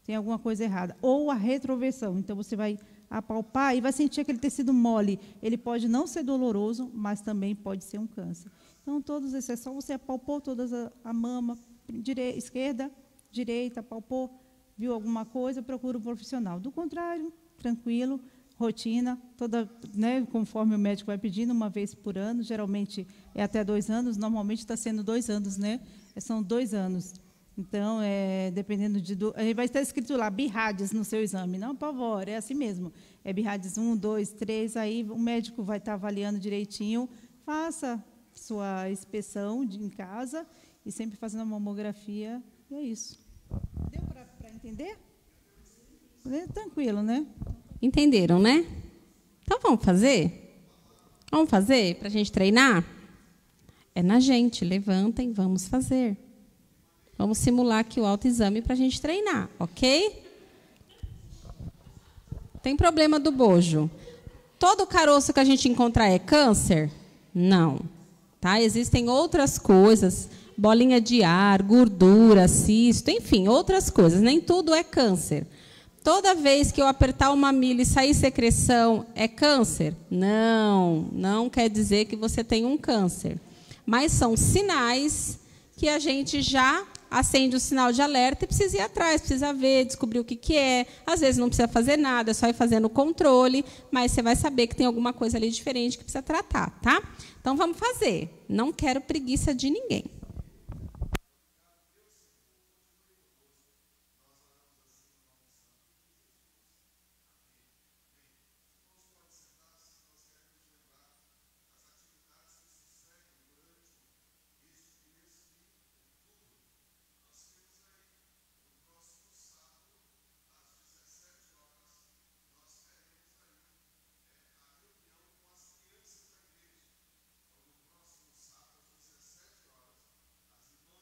tem alguma coisa errada. Ou a retroversão. Então, você vai apalpar e vai sentir aquele tecido mole. Ele pode não ser doloroso, mas também pode ser um câncer. Então, todos esses, é só você apalpou toda a mama, esquerda, direita, apalpou, viu alguma coisa, procura um profissional. Do contrário, tranquilo, rotina, toda, né, conforme o médico vai pedindo, uma vez por ano, geralmente é até 2 anos, normalmente está sendo 2 anos, né? São 2 anos. Então, dependendo aí vai estar escrito lá, BIRADS no seu exame. Não apavore, é assim mesmo. É BIRADS 1, 2, 3, aí o médico vai estar avaliando direitinho, faça sua inspeção em casa e sempre fazendo a mamografia, e é isso. Deu para entender? Tranquilo, né? Entenderam, né? Então, vamos fazer? Vamos fazer para a gente treinar? É na gente, levantem, vamos fazer. Vamos simular aqui o autoexame para a gente treinar, ok? Tem problema do bojo. Todo caroço que a gente encontrar é câncer? Não. Tá? Existem outras coisas, bolinha de ar, gordura, cisto, enfim, outras coisas. Nem tudo é câncer. Toda vez que eu apertar o mamilo e sair secreção, é câncer? Não, não quer dizer que você tem um câncer. Mas são sinais que a gente já acende o sinal de alerta e precisa ir atrás, precisa ver, descobrir o que é. Às vezes não precisa fazer nada, é só ir fazendo o controle, mas você vai saber que tem alguma coisa ali diferente que precisa tratar, tá? Então, vamos fazer. Não quero preguiça de ninguém.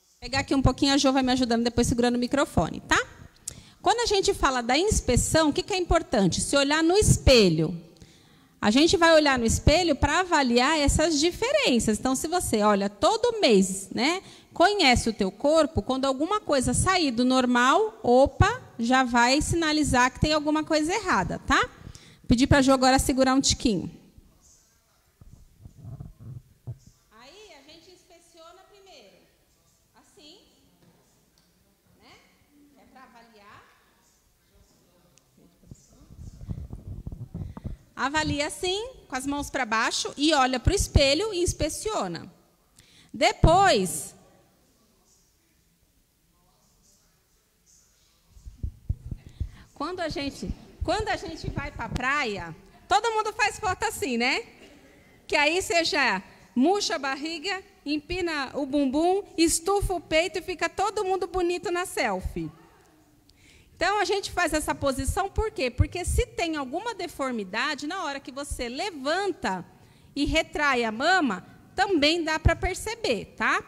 Vou pegar aqui um pouquinho, a Jo vai me ajudando depois segurando o microfone, tá? Quando a gente fala da inspeção, o que é importante? Se olhar no espelho. A gente vai olhar no espelho para avaliar essas diferenças. Então, se você olha todo mês, né, conhece o teu corpo, quando alguma coisa sair do normal, opa, já vai sinalizar que tem alguma coisa errada, tá? Pedir para a Jo agora segurar um tiquinho. Aí a gente inspeciona primeiro, assim, né? É para avaliar. Avalia assim, com as mãos para baixo, e olha para o espelho e inspeciona. Depois, quando a gente vai para a praia, todo mundo faz foto assim, né? Que aí você já murcha a barriga, empina o bumbum, estufa o peito e fica todo mundo bonito na selfie. Então, a gente faz essa posição por quê? Porque se tem alguma deformidade, na hora que você levanta e retrai a mama, também dá para perceber, tá?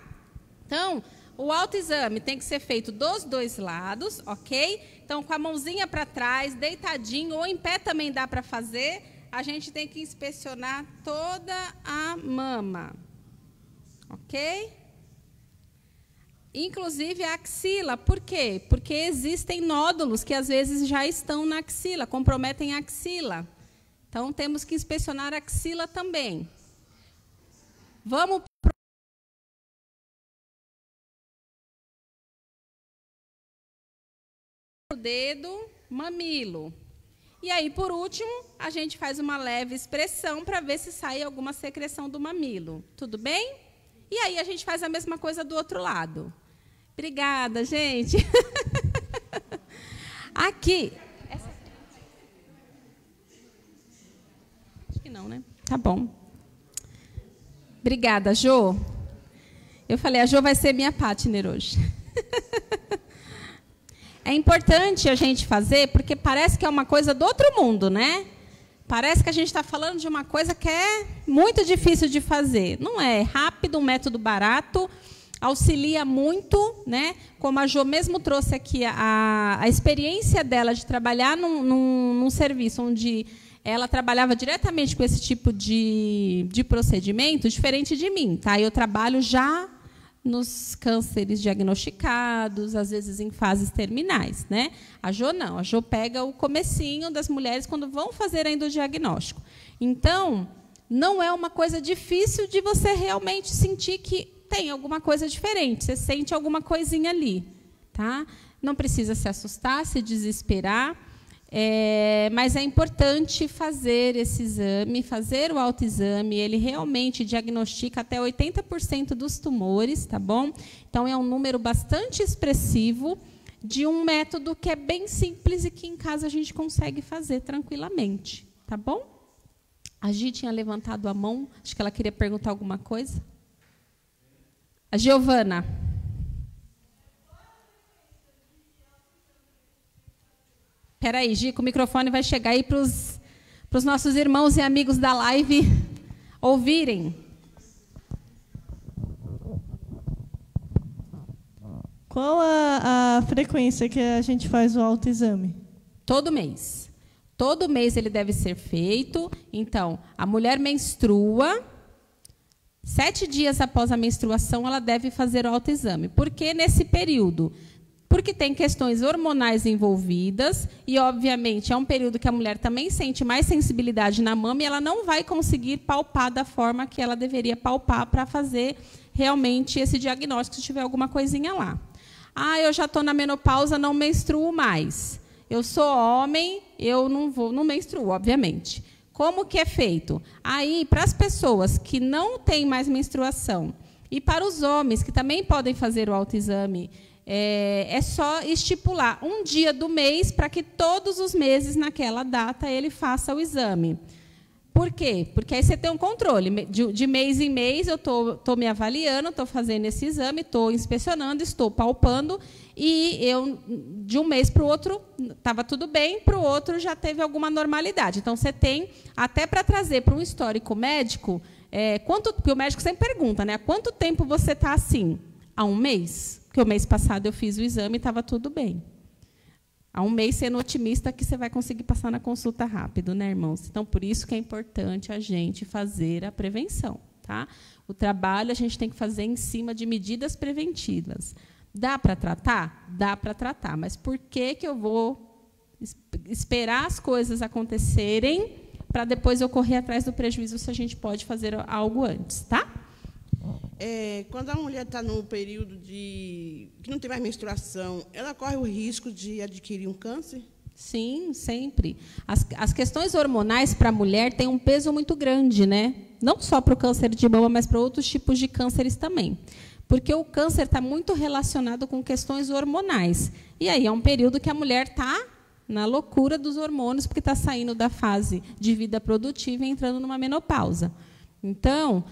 Então, o autoexame tem que ser feito dos dois lados, ok? Então, com a mãozinha para trás, deitadinho, ou em pé também dá para fazer. A gente tem que inspecionar toda a mama, ok? Inclusive a axila. Por quê? Porque existem nódulos que às vezes já estão na axila, comprometem a axila. Então, temos que inspecionar a axila também. Vamos para o dedo, mamilo. E aí, por último, a gente faz uma leve expressão para ver se sai alguma secreção do mamilo. Tudo bem? E aí, a gente faz a mesma coisa do outro lado. Obrigada, gente. Aqui. Acho que não, né? Tá bom. Obrigada, Jo. Eu falei, a Jo vai ser minha partner hoje. É importante a gente fazer, porque parece que é uma coisa do outro mundo, né? Parece que a gente está falando de uma coisa que é muito difícil de fazer. Não é rápido, um método barato, auxilia muito, né? Como a Jo mesmo trouxe aqui a experiência dela de trabalhar num serviço onde ela trabalhava diretamente com esse tipo de procedimento, diferente de mim, tá? Eu trabalho já nos cânceres diagnosticados, às vezes em fases terminais, né? A Jo não, a Jo pega o comecinho das mulheres quando vão fazer ainda o diagnóstico. Então, não é uma coisa difícil de você realmente sentir que tem alguma coisa diferente, você sente alguma coisinha ali, tá? Não precisa se assustar, se desesperar, mas é importante fazer esse exame, fazer o autoexame, ele realmente diagnostica até 80% dos tumores, tá bom? Então, é um número bastante expressivo de um método que é bem simples e que em casa a gente consegue fazer tranquilamente, tá bom? A Gi tinha levantado a mão, acho que ela queria perguntar alguma coisa. A Giovana. Espera aí, Gi, que o microfone vai chegar aí para os nossos irmãos e amigos da live ouvirem. Qual a frequência que a gente faz o autoexame? Todo mês. Todo mês ele deve ser feito. Então, a mulher menstrua, 7 dias após a menstruação, ela deve fazer o autoexame. Por que nesse período? Porque tem questões hormonais envolvidas e, obviamente, é um período que a mulher também sente mais sensibilidade na mama e ela não vai conseguir palpar da forma que ela deveria palpar para fazer realmente esse diagnóstico, se tiver alguma coisinha lá. Ah, eu já estou na menopausa, não menstruo mais. Eu sou homem, eu não menstruo, obviamente. Como que é feito? Aí, para as pessoas que não têm mais menstruação e para os homens que também podem fazer o autoexame, é só estipular um dia do mês para que todos os meses, naquela data, ele faça o exame. Por quê? Porque aí você tem um controle. De mês em mês, eu estou me avaliando, estou fazendo esse exame, estou inspecionando, estou palpando, e eu, de um mês para o outro, estava tudo bem, para o outro já teve alguma normalidade. Então, você tem, até para trazer para um histórico médico, porque o médico sempre pergunta, né? Há quanto tempo você está assim? Há um mês? Porque o mês passado eu fiz o exame e estava tudo bem. há um mês sendo otimista que você vai conseguir passar na consulta rápido, né, irmãos? Então, por isso que é importante a gente fazer a prevenção. Tá? O trabalho a gente tem que fazer em cima de medidas preventivas. Dá para tratar? Dá para tratar. Mas por que eu vou esperar as coisas acontecerem para depois eu correr atrás do prejuízo se a gente pode fazer algo antes? Tá? Quando a mulher está no período que não tem mais menstruação, ela corre o risco de adquirir um câncer? Sim, sempre. As questões hormonais para a mulher têm um peso muito grande, né? Não só para o câncer de mama, mas para outros tipos de cânceres também. Porque o câncer está muito relacionado com questões hormonais. E aí é um período que a mulher está na loucura dos hormônios, porque está saindo da fase de vida produtiva e entrando numa menopausa. Então,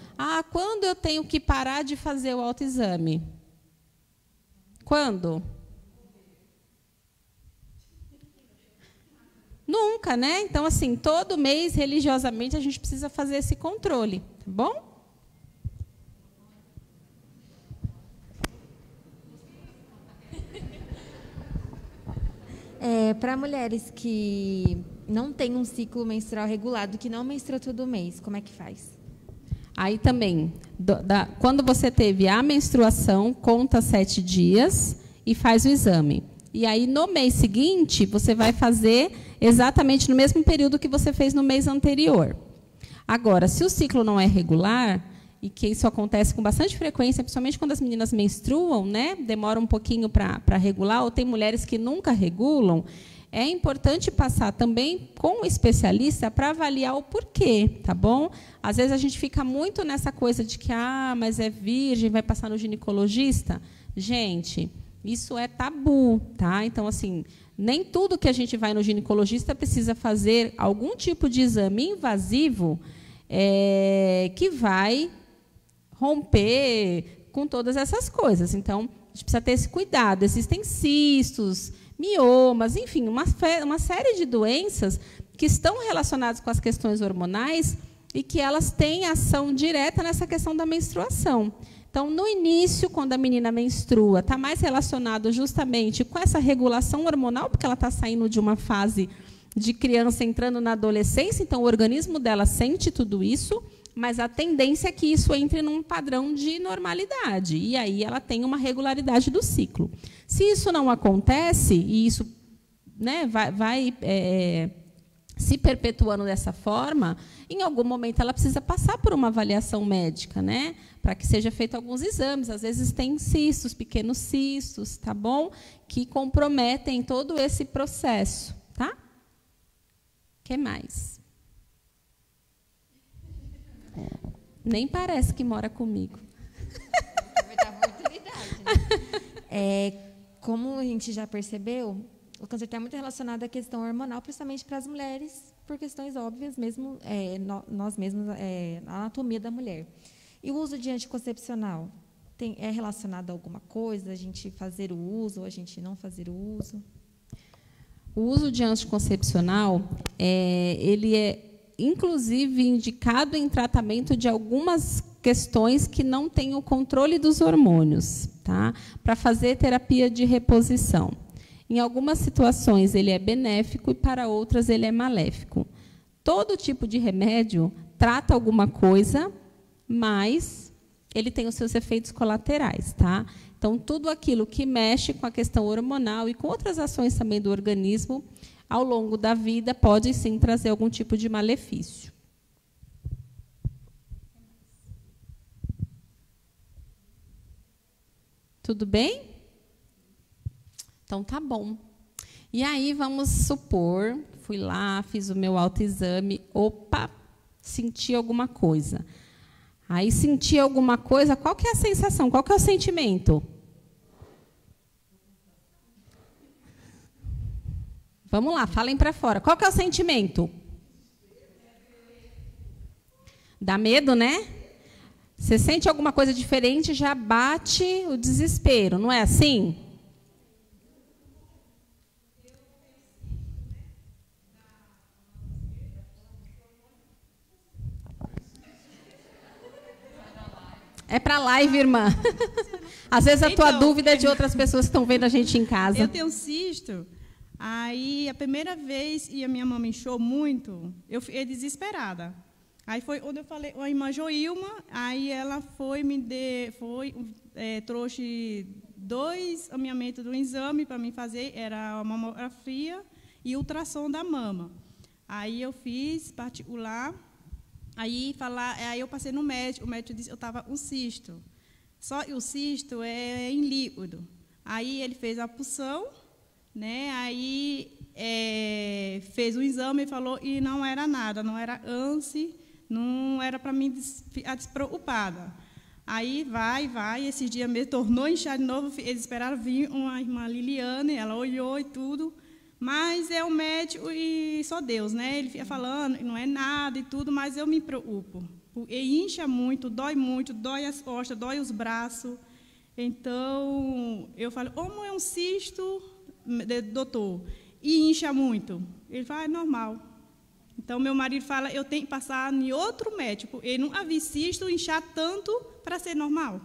quando eu tenho que parar de fazer o autoexame? Quando? Nunca, né? Então, assim, todo mês, religiosamente, a gente precisa fazer esse controle, tá bom? Para mulheres que não têm um ciclo menstrual regulado, que não menstrua todo mês, como é que faz? Aí também, quando você teve a menstruação, conta 7 dias e faz o exame. E aí, no mês seguinte, você vai fazer exatamente no mesmo período que você fez no mês anterior. Agora, se o ciclo não é regular, e que isso acontece com bastante frequência, principalmente quando as meninas menstruam, né, demora um pouquinho para regular, ou tem mulheres que nunca regulam, é importante passar também com o especialista para avaliar o porquê, tá bom? Às vezes a gente fica muito nessa coisa de que, mas é virgem, vai passar no ginecologista. Gente, isso é tabu, tá? Então, assim, nem tudo que a gente vai no ginecologista precisa fazer algum tipo de exame invasivo que vai romper com todas essas coisas. Então, a gente precisa ter esse cuidado. Existem cistos, miomas, enfim, uma série de doenças que estão relacionadas com as questões hormonais e que elas têm ação direta nessa questão da menstruação. Então, no início, quando a menina menstrua, está mais relacionado justamente com essa regulação hormonal, porque ela está saindo de uma fase de criança entrando na adolescência, então o organismo dela sente tudo isso, mas a tendência é que isso entre num padrão de normalidade, e aí ela tem uma regularidade do ciclo. Se isso não acontece, e isso, né, vai se perpetuando dessa forma, em algum momento ela precisa passar por uma avaliação médica, né, para que seja feito alguns exames. Às vezes tem cistos, pequenos cistos, tá bom? Que comprometem todo esse processo, tá? O que mais? Nem parece que mora comigo. Vai dar oportunidade, né? Como a gente já percebeu, o câncer está muito relacionado à questão hormonal, principalmente para as mulheres, por questões óbvias, mesmo nós mesmos, a anatomia da mulher. E o uso de anticoncepcional é relacionado a alguma coisa? A gente fazer o uso ou a gente não fazer o uso? O uso de anticoncepcional, ele é inclusive indicado em tratamento de algumas questões que não têm o controle dos hormônios, tá? Para fazer terapia de reposição. Em algumas situações ele é benéfico e para outras ele é maléfico. Todo tipo de remédio trata alguma coisa, mas ele tem os seus efeitos colaterais, tá? Então, tudo aquilo que mexe com a questão hormonal e com outras ações também do organismo, ao longo da vida, pode sim trazer algum tipo de malefício. Tudo bem? Então, tá bom. E aí, vamos supor, fui lá, fiz o meu autoexame, opa, senti alguma coisa. Aí, senti alguma coisa, qual que é a sensação? Qual que é o sentimento? Vamos lá, falem para fora. Qual que é o sentimento? Dá medo, né? Você sente alguma coisa diferente, já bate o desespero, não é assim? É para live, irmã. Às vezes a tua dúvida é de outras pessoas que estão vendo a gente em casa. Eu tenho um cisto. Aí, a primeira vez, e a minha mãe inchou muito, eu fiquei desesperada. Aí foi onde eu falei, a irmã Joilma, aí ela trouxe 2 alinhamentos do exame para mim fazer, era a mamografia e ultrassom da mama. Aí eu fiz particular, aí eu passei no médico, o médico disse que eu estava com cisto. Só que o cisto é em líquido. Aí ele fez a punção, né? Aí fez o exame e falou e não era nada, não era ânsia, não era para mim ficar despreocupada. Aí vai, esse dia mesmo tornou a inchar de novo, eles esperaram vir uma irmã Liliane, ela olhou e tudo, mas é o médico e só Deus, né? Ele fica falando, não é nada e tudo, mas eu me preocupo. E incha muito, dói as costas, dói os braços. Então, eu falo, como é um cisto, doutor, e incha muito? Ele fala, é normal. Então, meu marido fala, eu tenho que passar em outro médico. Ele nunca vi cisto inchar tanto para ser normal.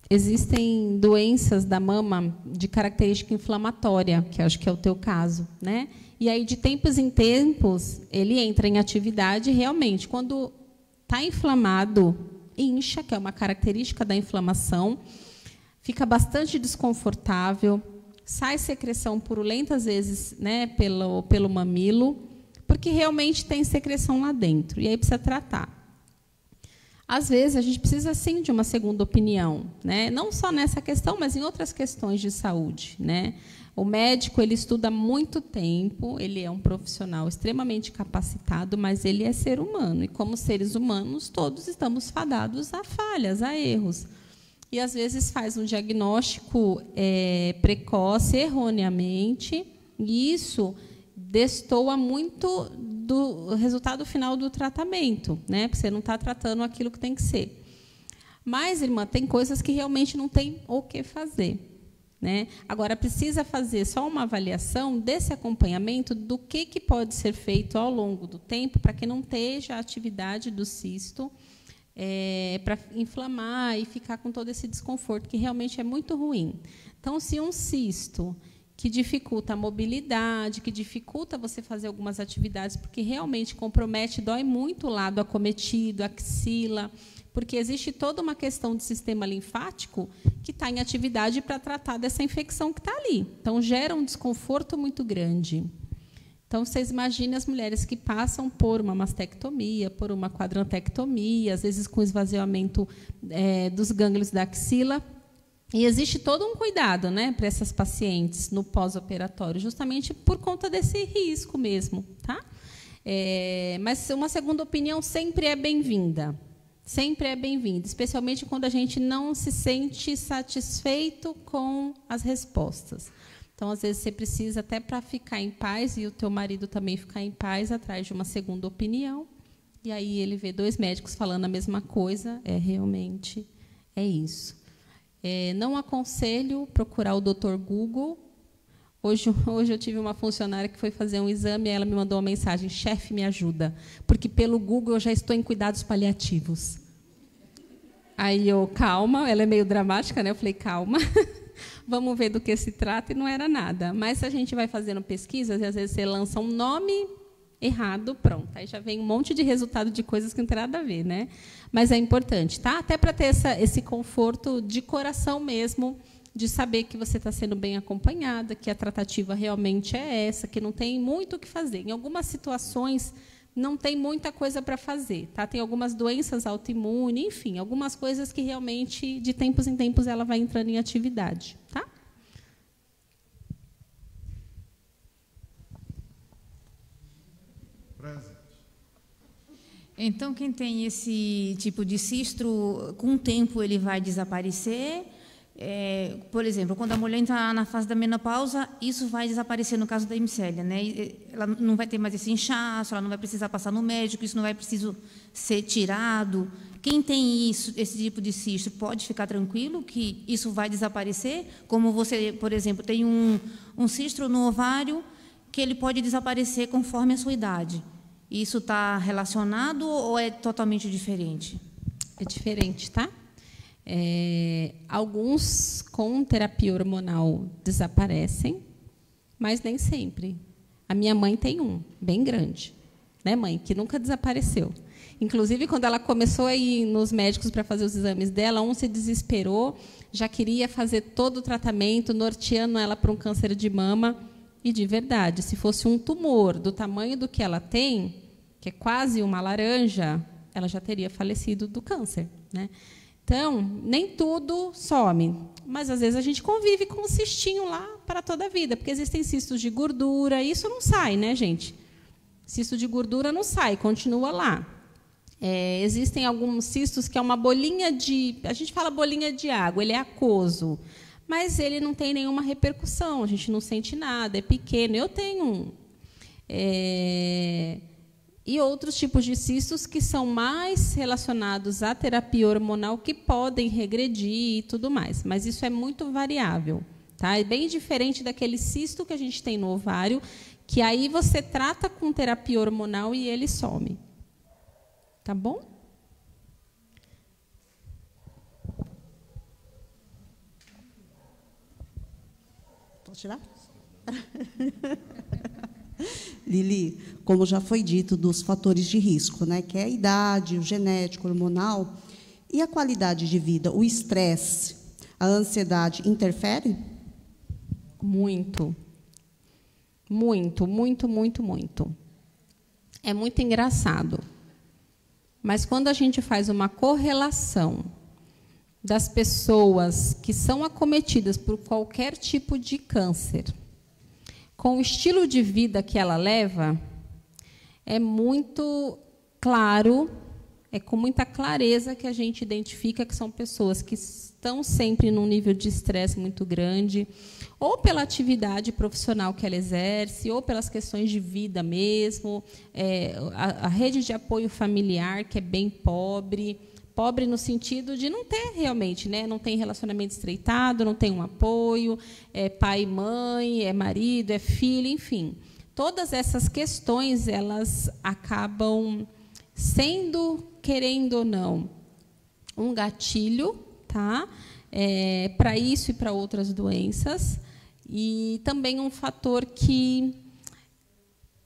Existem doenças da mama de característica inflamatória, que acho que é o teu caso, né? E aí, de tempos em tempos, ele entra em atividade e, realmente, quando está inflamado, incha, que é uma característica da inflamação, fica bastante desconfortável, sai secreção purulenta, às vezes, né, pelo mamilo, porque realmente tem secreção lá dentro, e aí precisa tratar. Às vezes, a gente precisa, sim, de uma segunda opinião, né? Não só nessa questão, mas em outras questões de saúde, né? O médico, ele estuda há muito tempo, ele é um profissional extremamente capacitado, mas ele é ser humano, e como seres humanos, todos estamos fadados a falhas, a erros. E, às vezes, faz um diagnóstico precoce, erroneamente, e isso destoa muito do resultado final do tratamento, né? Porque você não está tratando aquilo que tem que ser. Mas, irmã, tem coisas que realmente não tem o que fazer, né? Agora, precisa fazer só uma avaliação desse acompanhamento do que pode ser feito ao longo do tempo para que não esteja a atividade do cisto para inflamar e ficar com todo esse desconforto, que realmente é muito ruim. Então, se um cisto que dificulta a mobilidade, que dificulta você fazer algumas atividades, porque realmente compromete, dói muito o lado acometido, a axila, porque existe toda uma questão do sistema linfático que está em atividade para tratar dessa infecção que está ali. Então, gera um desconforto muito grande. Então, vocês imaginem as mulheres que passam por uma mastectomia, por uma quadrantectomia, às vezes com esvaziamento dos gânglios da axila. E existe todo um cuidado, né, para essas pacientes no pós-operatório, justamente por conta desse risco mesmo, tá? Mas uma segunda opinião sempre é bem-vinda. Sempre é bem-vinda, especialmente quando a gente não se sente satisfeito com as respostas. Então, às vezes, você precisa, até para ficar em paz, e o teu marido também ficar em paz, atrás de uma segunda opinião. E aí ele vê 2 médicos falando a mesma coisa, realmente é isso. Não aconselho procurar o Dr. Google. Hoje eu tive uma funcionária que foi fazer um exame e ela me mandou uma mensagem: chefe, me ajuda, porque pelo Google eu já estou em cuidados paliativos. Aí eu, calma, ela é meio dramática, né? Eu falei, calma, vamos ver do que se trata, e não era nada. Mas se a gente vai fazendo pesquisas, e às vezes você lança um nome errado, pronto, aí já vem um monte de resultado de coisas que não tem nada a ver, né? Mas é importante, tá? Até para ter esse conforto de coração mesmo, de saber que você está sendo bem acompanhada, que a tratativa realmente é essa, que não tem muito o que fazer. Em algumas situações, não tem muita coisa para fazer, tá? Tem algumas doenças autoimunes, enfim, algumas coisas que realmente, de tempos em tempos, ela vai entrando em atividade, tá? Então, quem tem esse tipo de cisto, com o tempo ele vai desaparecer. Por exemplo, quando a mulher entra na fase da menopausa, isso vai desaparecer no caso da hemicélia, né? Ela não vai ter mais esse inchaço, ela não vai precisar passar no médico, isso não vai precisar ser tirado. Quem tem esse tipo de cisto pode ficar tranquilo que isso vai desaparecer? Como você, por exemplo, tem um cisto no ovário que ele pode desaparecer conforme a sua idade. Isso está relacionado ou é totalmente diferente? É diferente, tá? Alguns com terapia hormonal desaparecem, mas nem sempre. A minha mãe tem um, bem grande, né, mãe? Que nunca desapareceu. Inclusive, quando ela começou a ir nos médicos para fazer os exames dela, um se desesperou, já queria fazer todo o tratamento, norteando ela para um câncer de mama. E, de verdade, se fosse um tumor do tamanho do que ela tem, que é quase uma laranja, ela já teria falecido do câncer, né? Então, nem tudo some, mas às vezes a gente convive com um cistinho lá para toda a vida, porque existem cistos de gordura, e isso não sai, né, gente? Cisto de gordura não sai, continua lá. Existem alguns cistos que é uma bolinha de... A gente fala bolinha de água, ele é aquoso, mas ele não tem nenhuma repercussão, a gente não sente nada, é pequeno. Eu tenho um. E outros tipos de cistos que são mais relacionados à terapia hormonal, que podem regredir e tudo mais. Mas isso é muito variável. Tá? É bem diferente daquele cisto que a gente tem no ovário, que aí você trata com terapia hormonal e ele some. Tá bom? Posso tirar? Lili, como já foi dito, dos fatores de risco, né, que é a idade, o genético, o hormonal, e a qualidade de vida, o estresse, a ansiedade, interfere? Muito. Muito, muito, muito, muito. É muito engraçado. Mas quando a gente faz uma correlação das pessoas que são acometidas por qualquer tipo de câncer com o estilo de vida que ela leva, é muito claro, é com muita clareza que a gente identifica que são pessoas que estão sempre num nível de estresse muito grande, ou pela atividade profissional que ela exerce, ou pelas questões de vida mesmo, a rede de apoio familiar, que é bem pobre, pobre no sentido de não ter realmente, né? Não tem relacionamento estreitado, não tem um apoio, é pai e mãe, é marido, é filho, enfim. Todas essas questões, elas acabam sendo, querendo ou não, um gatilho, tá? Para isso e para outras doenças, e também um fator que,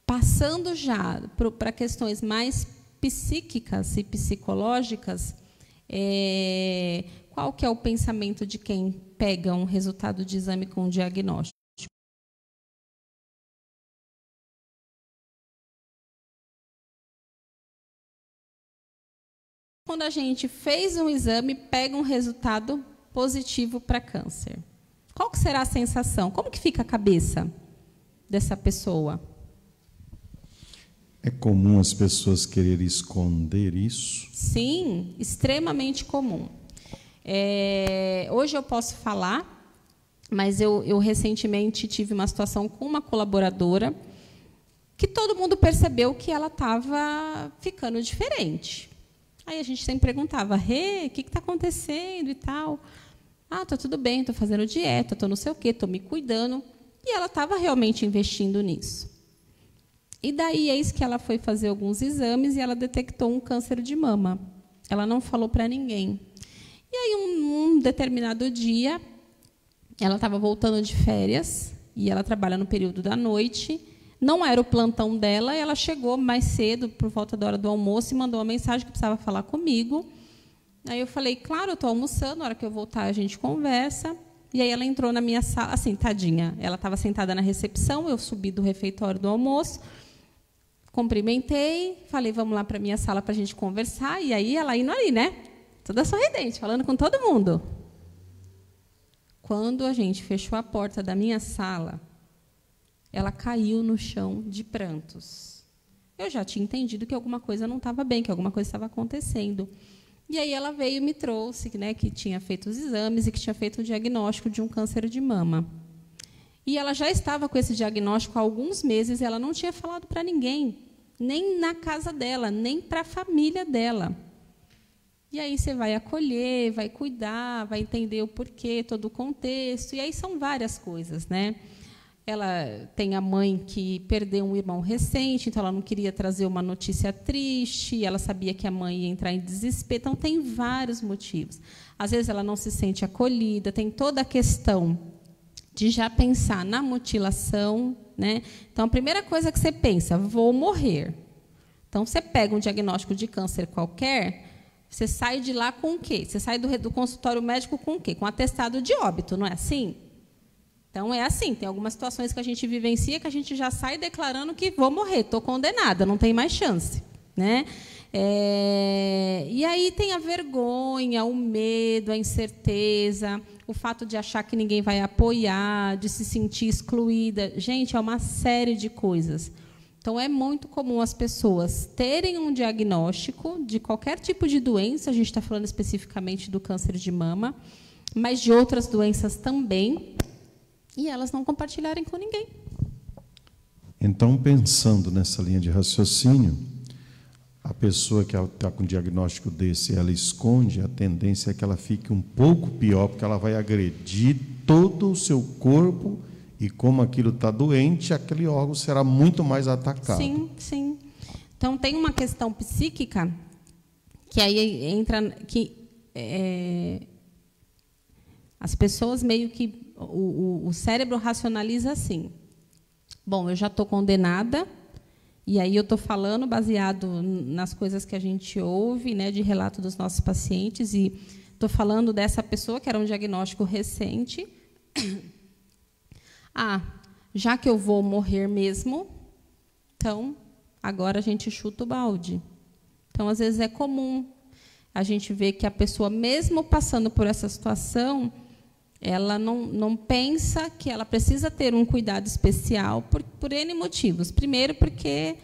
passando já para questões mais psíquicas e psicológicas, qual que é o pensamento de quem pega um resultado de exame com um diagnóstico? Quando a gente fez um exame, pega um resultado positivo para câncer. Qual que será a sensação? Como que fica a cabeça dessa pessoa? É comum as pessoas quererem esconder isso? Sim, extremamente comum. Hoje eu posso falar, mas eu recentemente tive uma situação com uma colaboradora que todo mundo percebeu que ela estava ficando diferente. Aí a gente sempre perguntava, o que está acontecendo e tal? Ah, está tudo bem, estou fazendo dieta, estou não sei o quê, estou me cuidando. E ela estava realmente investindo nisso. E daí, eis que ela foi fazer alguns exames e ela detectou um câncer de mama. Ela não falou para ninguém. E aí, um determinado dia, ela estava voltando de férias, e ela trabalha no período da noite, não era o plantão dela, ela chegou mais cedo, por volta da hora do almoço, e mandou uma mensagem que precisava falar comigo. Aí eu falei, claro, eu estou almoçando, na hora que eu voltar a gente conversa. E aí ela entrou na minha sala, assim, tadinha, ela estava sentada na recepção, eu subi do refeitório do almoço, cumprimentei, falei, vamos lá para a minha sala para a gente conversar, e aí ela indo ali, né? Toda sorridente, falando com todo mundo. Quando a gente fechou a porta da minha sala, ela caiu no chão de prantos. Eu já tinha entendido que alguma coisa não estava bem, que alguma coisa estava acontecendo. E aí ela veio e me trouxe, né, que tinha feito os exames e que tinha feito o diagnóstico de um câncer de mama. E ela já estava com esse diagnóstico há alguns meses e ela não tinha falado para ninguém, nem na casa dela, nem para a família dela. E aí você vai acolher, vai cuidar, vai entender o porquê, todo o contexto, e aí são várias coisas, né? Ela tem a mãe que perdeu um irmão recente, então ela não queria trazer uma notícia triste, ela sabia que a mãe ia entrar em desespero, então tem vários motivos. Às vezes ela não se sente acolhida, tem toda a questão de já pensar na mutilação, né? Então, a primeira coisa que você pensa, vou morrer. Então, você pega um diagnóstico de câncer qualquer, você sai de lá com o quê? Você sai do consultório médico com o quê? Com atestado de óbito, não é assim? Então, é assim, tem algumas situações que a gente vivencia que a gente já sai declarando que vou morrer, estou condenada, não tem mais chance, né? E aí tem a vergonha, o medo, a incerteza, o fato de achar que ninguém vai apoiar, de se sentir excluída. Gente, é uma série de coisas. Então, é muito comum as pessoas terem um diagnóstico de qualquer tipo de doença, a gente está falando especificamente do câncer de mama, mas de outras doenças também, e elas não compartilharem com ninguém. Então, pensando nessa linha de raciocínio, a pessoa que está com um diagnóstico desse, ela esconde, a tendência é que ela fique um pouco pior, porque ela vai agredir todo o seu corpo, e como aquilo está doente, aquele órgão será muito mais atacado. Sim, sim. Então, tem uma questão psíquica, que aí entra, que as pessoas meio que, o cérebro racionaliza assim, bom, eu já estou condenada, e aí eu estou falando baseado nas coisas que a gente ouve, né, de relato dos nossos pacientes, e estou falando dessa pessoa que era um diagnóstico recente. Já que eu vou morrer mesmo, então agora a gente chuta o balde. Então, às vezes, é comum a gente ver que a pessoa, mesmo passando por essa situação, ela não pensa que ela precisa ter um cuidado especial por N motivos. Primeiro, porque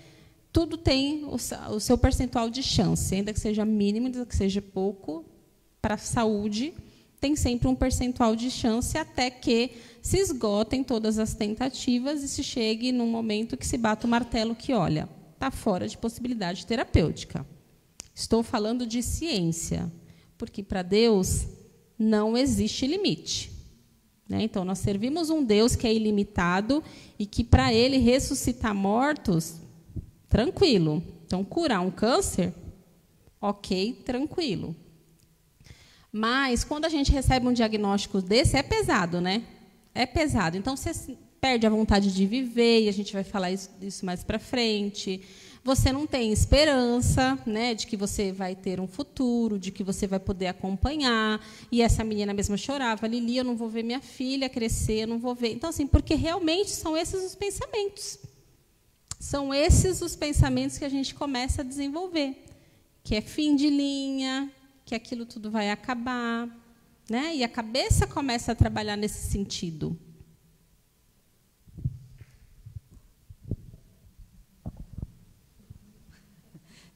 tudo tem o seu percentual de chance, ainda que seja mínimo, ainda que seja pouco, para a saúde, tem sempre um percentual de chance até que se esgotem todas as tentativas e se chegue num momento que se bata o martelo que, olha, está fora de possibilidade terapêutica. Estou falando de ciência, porque para Deus não existe limite, né? Então, nós servimos um Deus que é ilimitado e que, para Ele, ressuscitar mortos, tranquilo. Então, curar um câncer, ok, tranquilo. Mas, quando a gente recebe um diagnóstico desse, é pesado, né? É pesado. Então, você perde a vontade de viver, e a gente vai falar isso mais para frente. Você não tem esperança, né, de que você vai ter um futuro, de que você vai poder acompanhar. E essa menina mesma chorava, Lili, eu não vou ver minha filha crescer, eu não vou ver. Então, assim, porque realmente são esses os pensamentos. São esses os pensamentos que a gente começa a desenvolver, que é fim de linha, que aquilo tudo vai acabar, né? E a cabeça começa a trabalhar nesse sentido.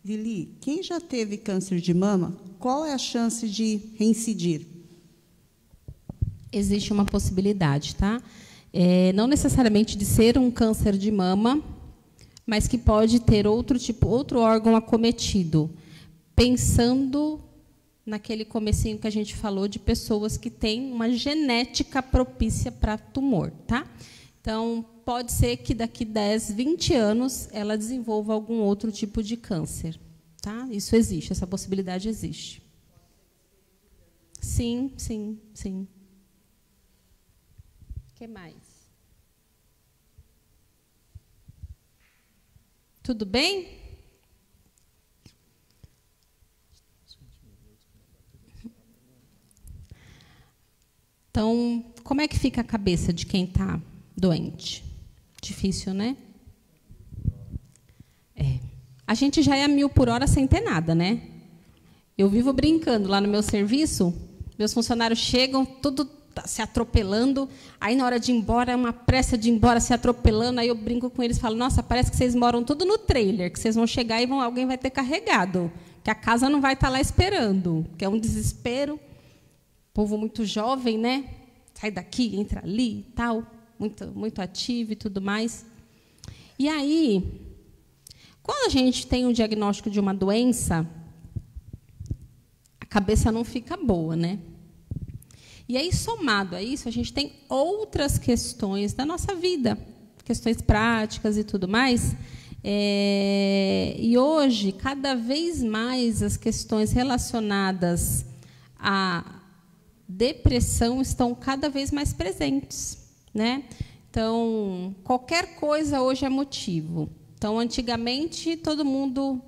Lili, quem já teve câncer de mama, qual é a chance de reincidir? Existe uma possibilidade, tá? Não necessariamente de ser um câncer de mama, mas que pode ter outro órgão acometido. Pensando naquele comecinho que a gente falou de pessoas que têm uma genética propícia para tumor, tá? Então, pode ser que daqui 10, 20 anos ela desenvolva algum outro tipo de câncer, tá? Isso existe, essa possibilidade existe. Sim, sim, sim. O que mais? Tudo bem? Então, como é que fica a cabeça de quem está doente? Difícil, né? A gente já é a 1000 por hora sem ter nada, né? Eu vivo brincando lá no meu serviço, meus funcionários chegam, tudo se atropelando, aí na hora de ir embora, é uma pressa de ir embora, se atropelando, aí eu brinco com eles e falo, nossa, parece que vocês moram tudo no trailer, que vocês vão chegar e alguém vai ter carregado, que a casa não vai estar lá esperando, que é um desespero. Povo muito jovem, né? Sai daqui, entra ali e tal, muito ativo e tudo mais. E aí, quando a gente tem um diagnóstico de uma doença, a cabeça não fica boa, né? E aí, somado a isso, a gente tem outras questões da nossa vida, questões práticas e tudo mais. E hoje, cada vez mais, as questões relacionadas à depressão estão cada vez mais presentes. né? Então, qualquer coisa hoje é motivo. Então, antigamente, todo mundo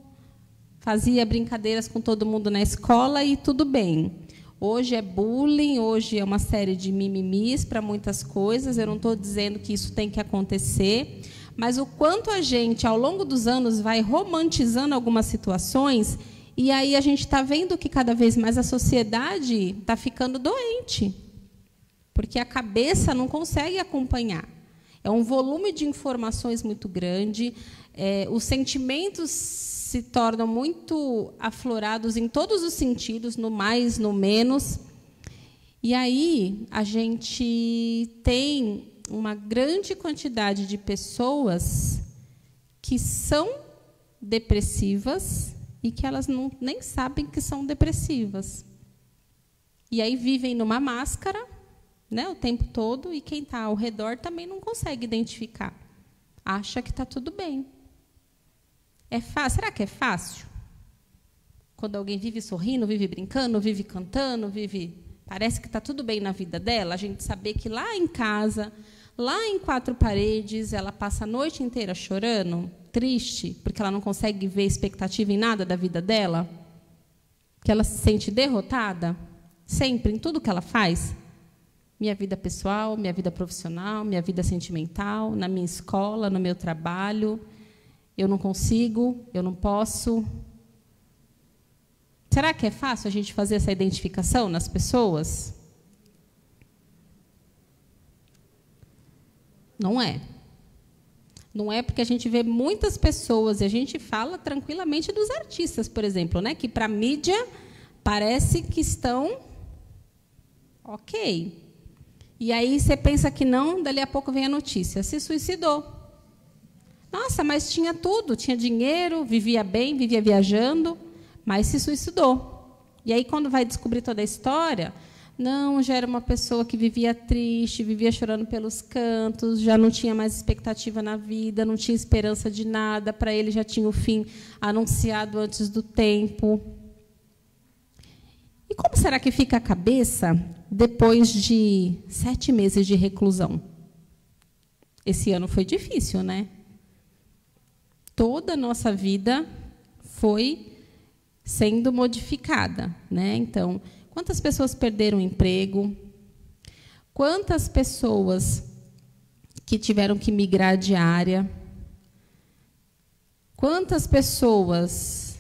fazia brincadeiras com todo mundo na escola e tudo bem. Hoje é bullying, hoje é uma série de mimimis para muitas coisas. Eu não estou dizendo que isso tem que acontecer, mas o quanto a gente, ao longo dos anos, vai romantizando algumas situações, e aí a gente está vendo que cada vez mais a sociedade está ficando doente, porque a cabeça não consegue acompanhar. É um volume de informações muito grande, os sentimentos se tornam muito aflorados em todos os sentidos, no mais, no menos. E aí a gente tem uma grande quantidade de pessoas que são depressivas e que elas nem sabem que são depressivas. E aí vivem numa máscara, né, o tempo todo, e quem está ao redor também não consegue identificar. Acha que está tudo bem. Será que é fácil? Quando alguém vive sorrindo, vive brincando, vive cantando, parece que está tudo bem na vida dela, a gente saber que lá em casa, lá em quatro paredes, ela passa a noite inteira chorando, triste, porque ela não consegue ver expectativa em nada da vida dela, que ela se sente derrotada, sempre, em tudo que ela faz. Minha vida pessoal, minha vida profissional, minha vida sentimental, na minha escola, no meu trabalho. Eu não consigo, eu não posso. Será que é fácil a gente fazer essa identificação nas pessoas? Não é. Não é, porque a gente vê muitas pessoas, e a gente fala tranquilamente dos artistas, por exemplo, né, que para a mídia parece que estão ok. E aí você pensa que não, dali a pouco vem a notícia, se suicidou. Nossa, mas tinha tudo, tinha dinheiro, vivia bem, vivia viajando, mas se suicidou. E aí, quando vai descobrir toda a história, não, já era uma pessoa que vivia triste, vivia chorando pelos cantos, já não tinha mais expectativa na vida, não tinha esperança de nada, para ele já tinha o fim anunciado antes do tempo. E como será que fica a cabeça depois de 7 meses de reclusão? Esse ano foi difícil, né? Toda a nossa vida foi sendo modificada, né? Então, quantas pessoas perderam o emprego? Quantas pessoas que tiveram que migrar de área? Quantas pessoas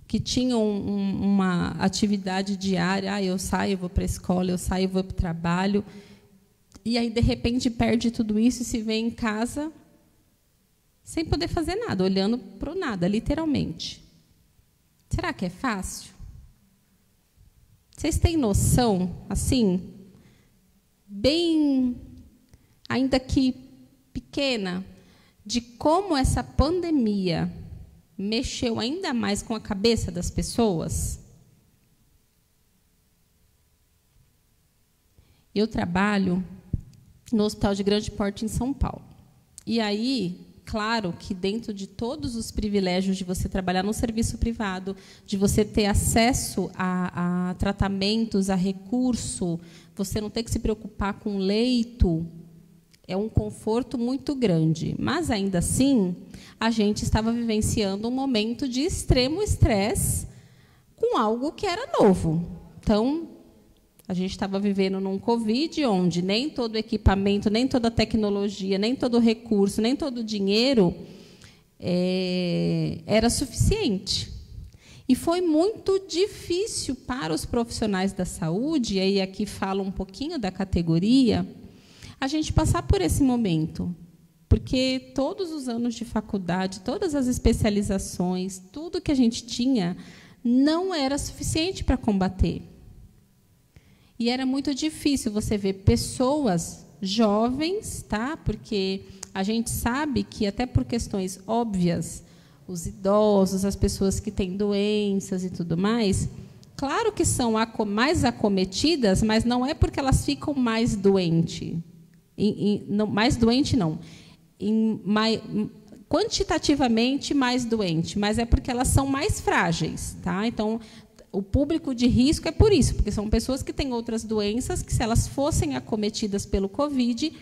que tinham uma atividade diária? Eu saio, eu vou para a escola, eu saio, eu vou para o trabalho, e aí, de repente, perde tudo isso e se vê em casa sem poder fazer nada, olhando para o nada, literalmente. Será que é fácil? Vocês têm noção, assim, bem, ainda que pequena, de como essa pandemia mexeu ainda mais com a cabeça das pessoas? Eu trabalho no Hospital de Grande Porte, em São Paulo. E aí, claro que dentro de todos os privilégios de você trabalhar no serviço privado, de você ter acesso a tratamentos, a recurso, você não ter que se preocupar com leito, é um conforto muito grande. Mas, ainda assim, a gente estava vivenciando um momento de extremo estresse com algo que era novo. Então, a gente estava vivendo num Covid, onde nem todo equipamento, nem toda tecnologia, nem todo recurso, nem todo dinheiro era suficiente. E foi muito difícil para os profissionais da saúde, e aí aqui falo um pouquinho da categoria, a gente passar por esse momento. Porque todos os anos de faculdade, todas as especializações, tudo que a gente tinha, não era suficiente para combater. E era muito difícil você ver pessoas jovens, tá? Porque a gente sabe que, até por questões óbvias, os idosos, as pessoas que têm doenças e tudo mais, claro que são mais acometidas, mas não é porque elas ficam mais doentes. Mais doente, não. Quantitativamente mais doente, mas é porque elas são mais frágeis, tá? Então, o público de risco é por isso, porque são pessoas que têm outras doenças que, se elas fossem acometidas pelo Covid,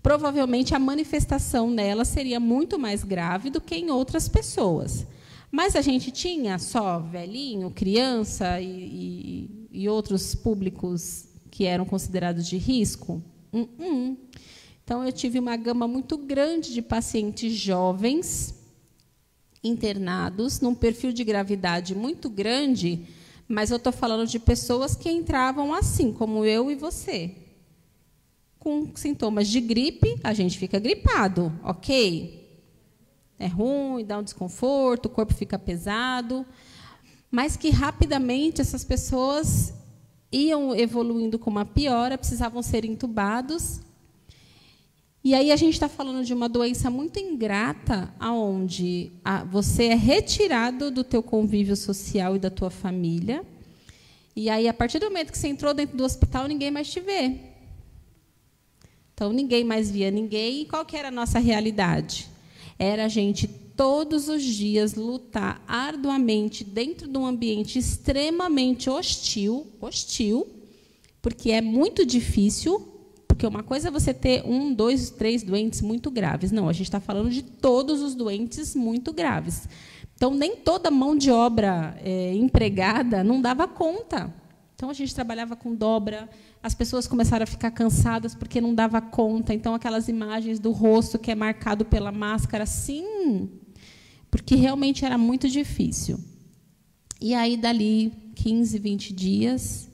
provavelmente a manifestação nela seria muito mais grave do que em outras pessoas. Mas a gente tinha só velhinho, criança e outros públicos que eram considerados de risco? Então, eu tive uma gama muito grande de pacientes jovens, internados, num perfil de gravidade muito grande, mas eu estou falando de pessoas que entravam assim, como eu e você. Com sintomas de gripe, a gente fica gripado, ok? É ruim, dá um desconforto, o corpo fica pesado, mas que rapidamente essas pessoas iam evoluindo com uma piora, precisavam ser entubados. E aí a gente está falando de uma doença muito ingrata, onde você é retirado do teu convívio social e da tua família, e aí, a partir do momento que você entrou dentro do hospital, ninguém mais te vê. Então, ninguém mais via ninguém. E qual que era a nossa realidade? Era a gente, todos os dias, lutar arduamente dentro de um ambiente extremamente hostil, porque é muito difícil. Porque uma coisa é você ter 1, 2, 3 doentes muito graves. Não, a gente está falando de todos os doentes muito graves. Então, nem toda mão de obra empregada não dava conta. Então, a gente trabalhava com dobra, as pessoas começaram a ficar cansadas porque não dava conta. Então, aquelas imagens do rosto que é marcado pela máscara, sim, porque realmente era muito difícil. E aí, dali 15, 20 dias...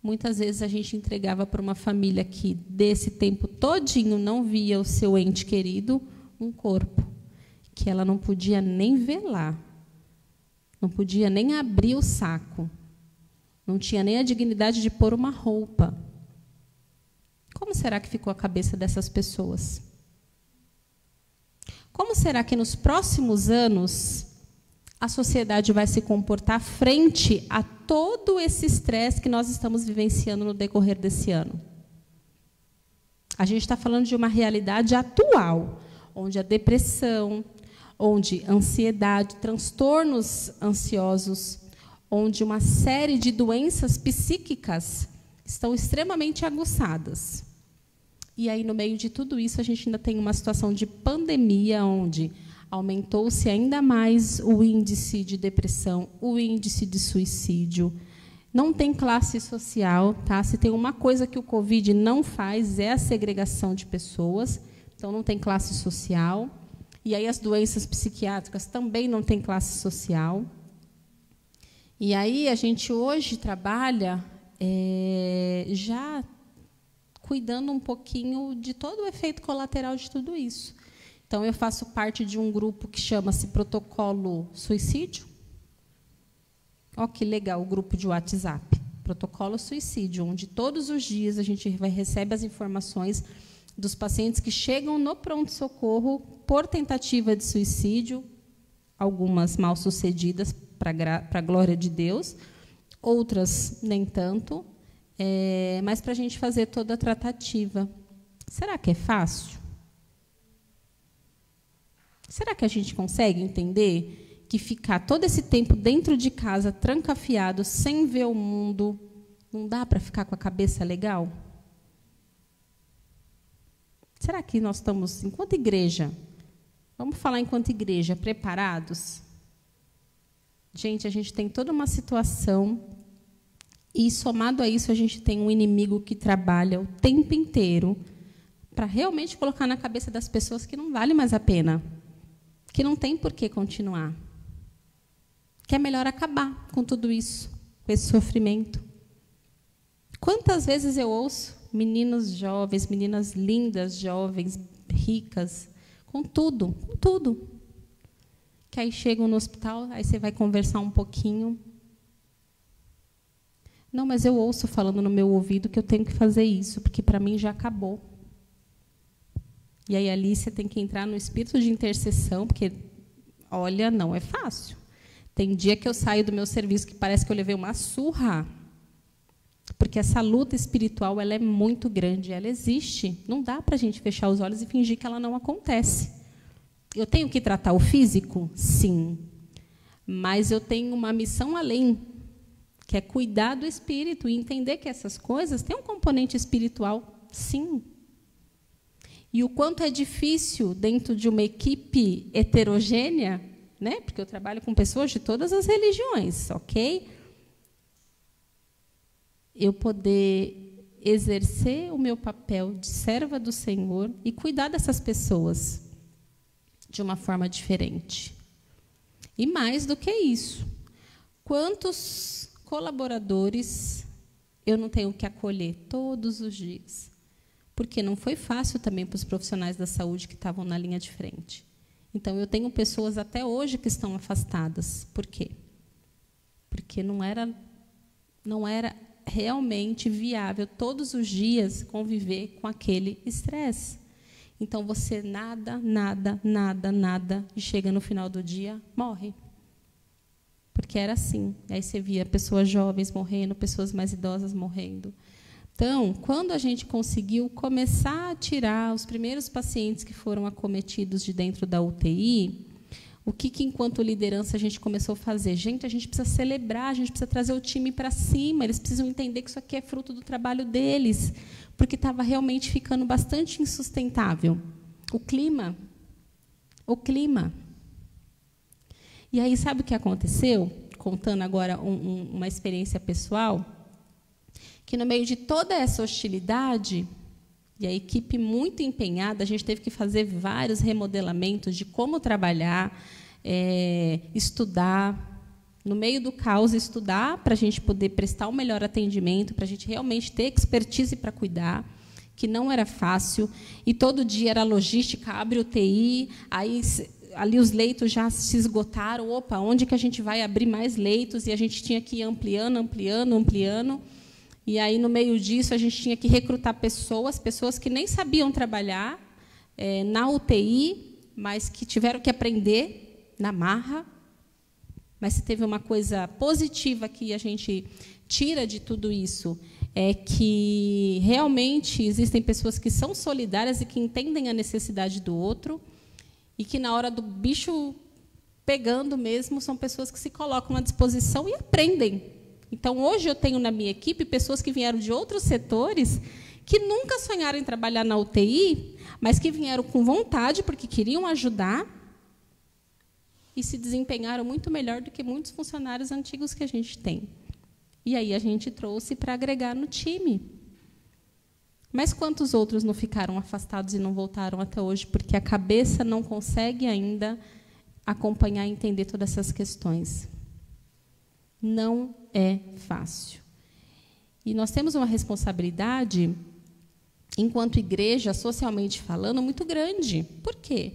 Muitas vezes a gente entregava para uma família que, desse tempo todinho, não via o seu ente querido, um corpo, que ela não podia nem velar, não podia nem abrir o saco, não tinha nem a dignidade de pôr uma roupa. Como será que ficou a cabeça dessas pessoas? Como será que, nos próximos anos, a sociedade vai se comportar frente a todo esse estresse que nós estamos vivenciando no decorrer desse ano? A gente está falando de uma realidade atual, onde a depressão, onde a ansiedade, transtornos ansiosos, onde uma série de doenças psíquicas estão extremamente aguçadas. E aí, no meio de tudo isso, a gente ainda tem uma situação de pandemia, onde aumentou-se ainda mais o índice de depressão, o índice de suicídio. Não tem classe social, tá? Se tem uma coisa que o Covid não faz, é a segregação de pessoas. Então, não tem classe social. E aí, as doenças psiquiátricas também não têm classe social. E aí, a gente hoje trabalha já cuidando um pouquinho de todo o efeito colateral de tudo isso. Então, eu faço parte de um grupo que chama-se Protocolo Suicídio. Olha que legal, o grupo de WhatsApp. Protocolo Suicídio, onde todos os dias a gente recebe as informações dos pacientes que chegam no pronto-socorro por tentativa de suicídio, algumas mal-sucedidas, para a glória de Deus, outras nem tanto, mas para a gente fazer toda a tratativa. Será que é fácil? Será que a gente consegue entender que ficar todo esse tempo dentro de casa, trancafiado, sem ver o mundo, não dá para ficar com a cabeça legal? Será que nós estamos, enquanto igreja, vamos falar enquanto igreja, preparados? Gente, a gente tem toda uma situação, e, somado a isso, a gente tem um inimigo que trabalha o tempo inteiro para realmente colocar na cabeça das pessoas que não vale mais a pena, que não tem por que continuar, que é melhor acabar com tudo isso, com esse sofrimento. Quantas vezes eu ouço meninos jovens, meninas lindas, jovens, ricas, com tudo, que aí chegam no hospital, aí você vai conversar um pouquinho. Não, mas eu ouço falando no meu ouvido que eu tenho que fazer isso, porque para mim já acabou. E aí ali você tem que entrar no espírito de intercessão, porque, olha, não é fácil. Tem dia que eu saio do meu serviço que parece que eu levei uma surra, porque essa luta espiritual ela é muito grande, ela existe. Não dá para a gente fechar os olhos e fingir que ela não acontece. Eu tenho que tratar o físico? Sim. Mas eu tenho uma missão além, que é cuidar do espírito e entender que essas coisas têm um componente espiritual, sim. E o quanto é difícil, dentro de uma equipe heterogênea, né? Porque eu trabalho com pessoas de todas as religiões, ok? Eu poder exercer o meu papel de serva do Senhor e cuidar dessas pessoas de uma forma diferente. E mais do que isso, quantos colaboradores eu não tenho que acolher todos os dias? Porque não foi fácil também para os profissionais da saúde que estavam na linha de frente. Então, eu tenho pessoas até hoje que estão afastadas. Por quê? Porque não era realmente viável todos os dias conviver com aquele estresse. Então, você nada, e chega no final do dia, morre. Porque era assim. Aí você via pessoas jovens morrendo, pessoas mais idosas morrendo. Então, quando a gente conseguiu começar a tirar os primeiros pacientes que foram acometidos de dentro da UTI, o que, enquanto liderança, a gente começou a fazer? Gente, a gente precisa celebrar, a gente precisa trazer o time para cima, eles precisam entender que isso aqui é fruto do trabalho deles, porque estava realmente ficando bastante insustentável. O clima. E aí, sabe o que aconteceu? Contando agora uma experiência pessoal, que no meio de toda essa hostilidade, e a equipe muito empenhada, a gente teve que fazer vários remodelamentos de como trabalhar, estudar, no meio do caos, estudar para a gente poder prestar o melhor atendimento, para a gente realmente ter expertise para cuidar, que não era fácil, e todo dia era logística, abre o TI, aí ali os leitos já se esgotaram, opa, onde que a gente vai abrir mais leitos? E a gente tinha que ir ampliando. E aí, no meio disso, a gente tinha que recrutar pessoas que nem sabiam trabalhar na UTI, mas que tiveram que aprender na marra. Mas se teve uma coisa positiva que a gente tira de tudo isso, é que realmente existem pessoas que são solidárias e que entendem a necessidade do outro, e que, na hora do bicho pegando mesmo, são pessoas que se colocam à disposição e aprendem. Então, hoje eu tenho na minha equipe pessoas que vieram de outros setores que nunca sonharam em trabalhar na UTI, mas que vieram com vontade, porque queriam ajudar, e se desempenharam muito melhor do que muitos funcionários antigos que a gente tem. E aí a gente trouxe para agregar no time. Mas quantos outros não ficaram afastados e não voltaram até hoje, porque a cabeça não consegue ainda acompanhar e entender todas essas questões? Não é fácil. E nós temos uma responsabilidade, enquanto igreja, socialmente falando, muito grande. Por quê?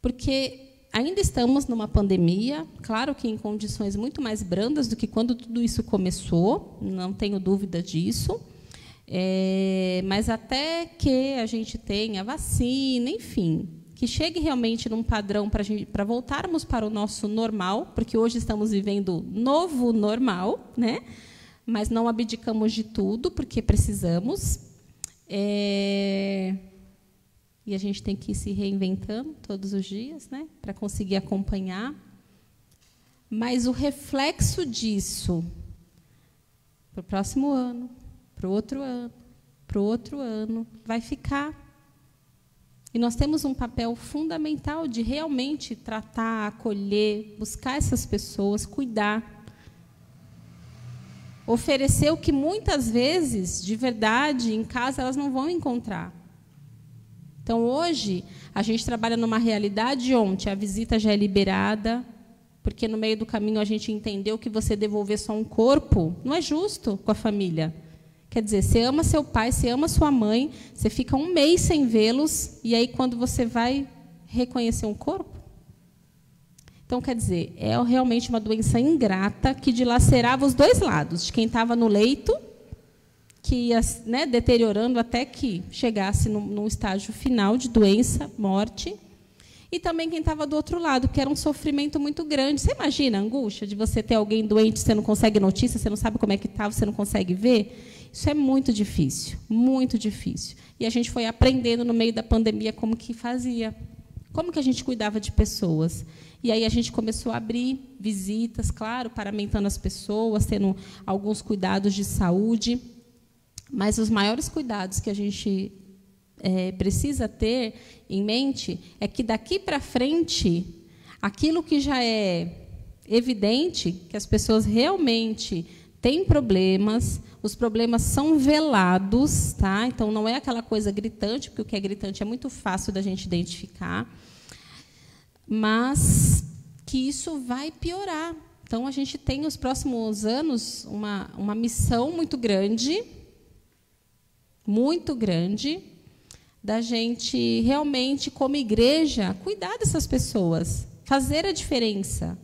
Porque ainda estamos numa pandemia, claro que em condições muito mais brandas do que quando tudo isso começou, não tenho dúvida disso, mas até que a gente tenha vacina, enfim, que chegue realmente num padrão para voltarmos para o nosso normal, porque hoje estamos vivendo novo normal, né? Mas não abdicamos de tudo, porque precisamos. E a gente tem que ir se reinventando todos os dias, né? Para conseguir acompanhar. Mas o reflexo disso, para o próximo ano, para o outro ano, para o outro ano, vai ficar. E nós temos um papel fundamental de realmente tratar, acolher, buscar essas pessoas, cuidar. Oferecer o que, muitas vezes, de verdade, em casa, elas não vão encontrar. Então, hoje, a gente trabalha numa realidade onde a visita já é liberada, porque, no meio do caminho, a gente entendeu que você devolver só um corpo não é justo com a família. Quer dizer, você ama seu pai, você ama sua mãe, você fica um mês sem vê-los, e aí, quando você vai reconhecer um corpo? Então, quer dizer, é realmente uma doença ingrata que dilacerava os dois lados, de quem estava no leito, que ia, né, deteriorando até que chegasse num estágio final de doença, morte, e também quem estava do outro lado, que era um sofrimento muito grande. Você imagina a angústia de você ter alguém doente, você não consegue notícia, você não sabe como é que está, você não consegue ver? Isso é muito difícil, muito difícil. E a gente foi aprendendo no meio da pandemia como que fazia, como que a gente cuidava de pessoas. E aí a gente começou a abrir visitas, claro, paramentando as pessoas, tendo alguns cuidados de saúde, mas os maiores cuidados que a gente precisa ter em mente é que daqui para frente, aquilo que já é evidente, que as pessoas realmente têm problemas, os problemas são velados, tá? Então não é aquela coisa gritante, porque o que é gritante é muito fácil da gente identificar, mas que isso vai piorar. Então a gente tem nos próximos anos uma missão muito grande, da gente realmente, como igreja, cuidar dessas pessoas, fazer a diferença,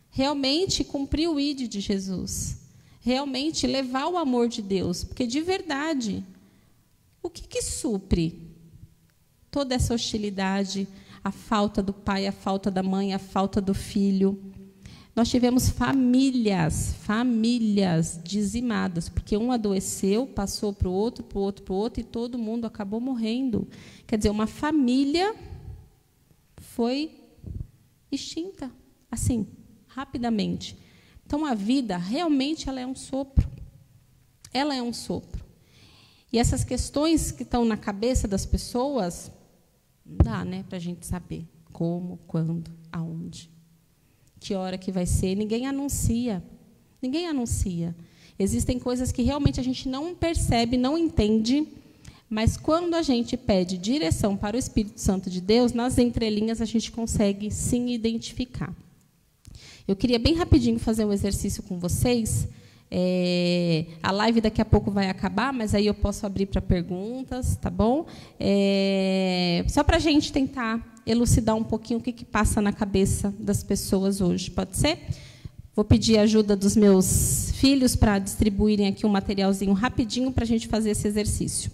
realmente cumprir o ID de Jesus, realmente levar o amor de Deus, porque, de verdade, o que supre toda essa hostilidade, a falta do pai, a falta da mãe, a falta do filho? Nós tivemos famílias dizimadas, porque um adoeceu, passou para o outro, e todo mundo acabou morrendo. Quer dizer, uma família foi extinta, assim, rapidamente. Então, a vida, realmente, ela é um sopro. Ela é um sopro. E essas questões que estão na cabeça das pessoas, não dá, né, para a gente saber como, quando, aonde, que hora que vai ser. Ninguém anuncia. Ninguém anuncia. Existem coisas que realmente a gente não percebe, não entende, mas quando a gente pede direção para o Espírito Santo de Deus, nas entrelinhas a gente consegue sim identificar. Eu queria bem rapidinho fazer um exercício com vocês. A live daqui a pouco vai acabar, mas aí eu posso abrir para perguntas, tá bom? Só para a gente tentar elucidar um pouquinho o que passa na cabeça das pessoas hoje, pode ser? Vou pedir a ajuda dos meus filhos para distribuírem aqui um materialzinho rapidinho para a gente fazer esse exercício.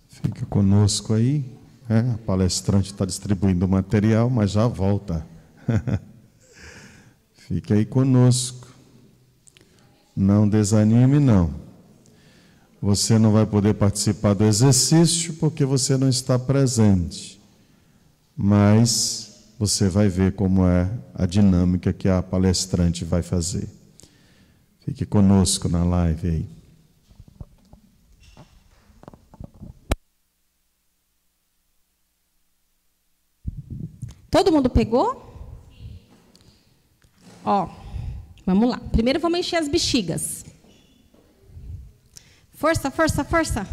Fica conosco aí, a palestrante está distribuindo o material, mas já volta. Fique aí conosco. Não desanime, não. Você não vai poder participar do exercício porque você não está presente. Mas você vai ver como é a dinâmica que a palestrante vai fazer. Fique conosco na live aí. Todo mundo pegou? Ó, vamos lá. Primeiro vamos encher as bexigas. Força, força, força.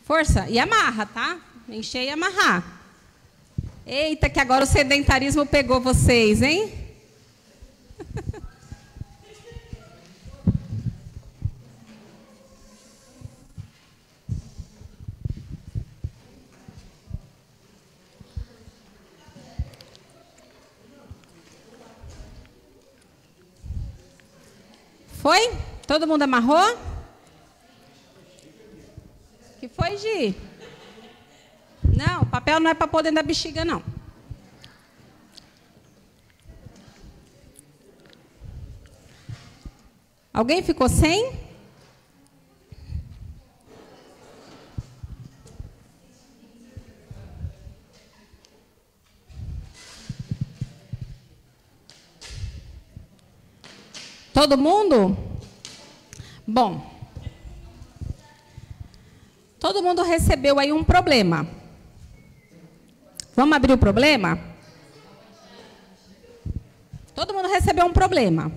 Força. E amarra, tá? Encher e amarrar. Eita, que agora o sedentarismo pegou vocês, hein? Foi? Todo mundo amarrou? Que foi, Gi? Não, papel não é para pôr dentro da bexiga, não. Alguém ficou sem? Todo mundo? Bom, todo mundo recebeu aí um problema. Vamos abrir o problema? Todo mundo recebeu um problema.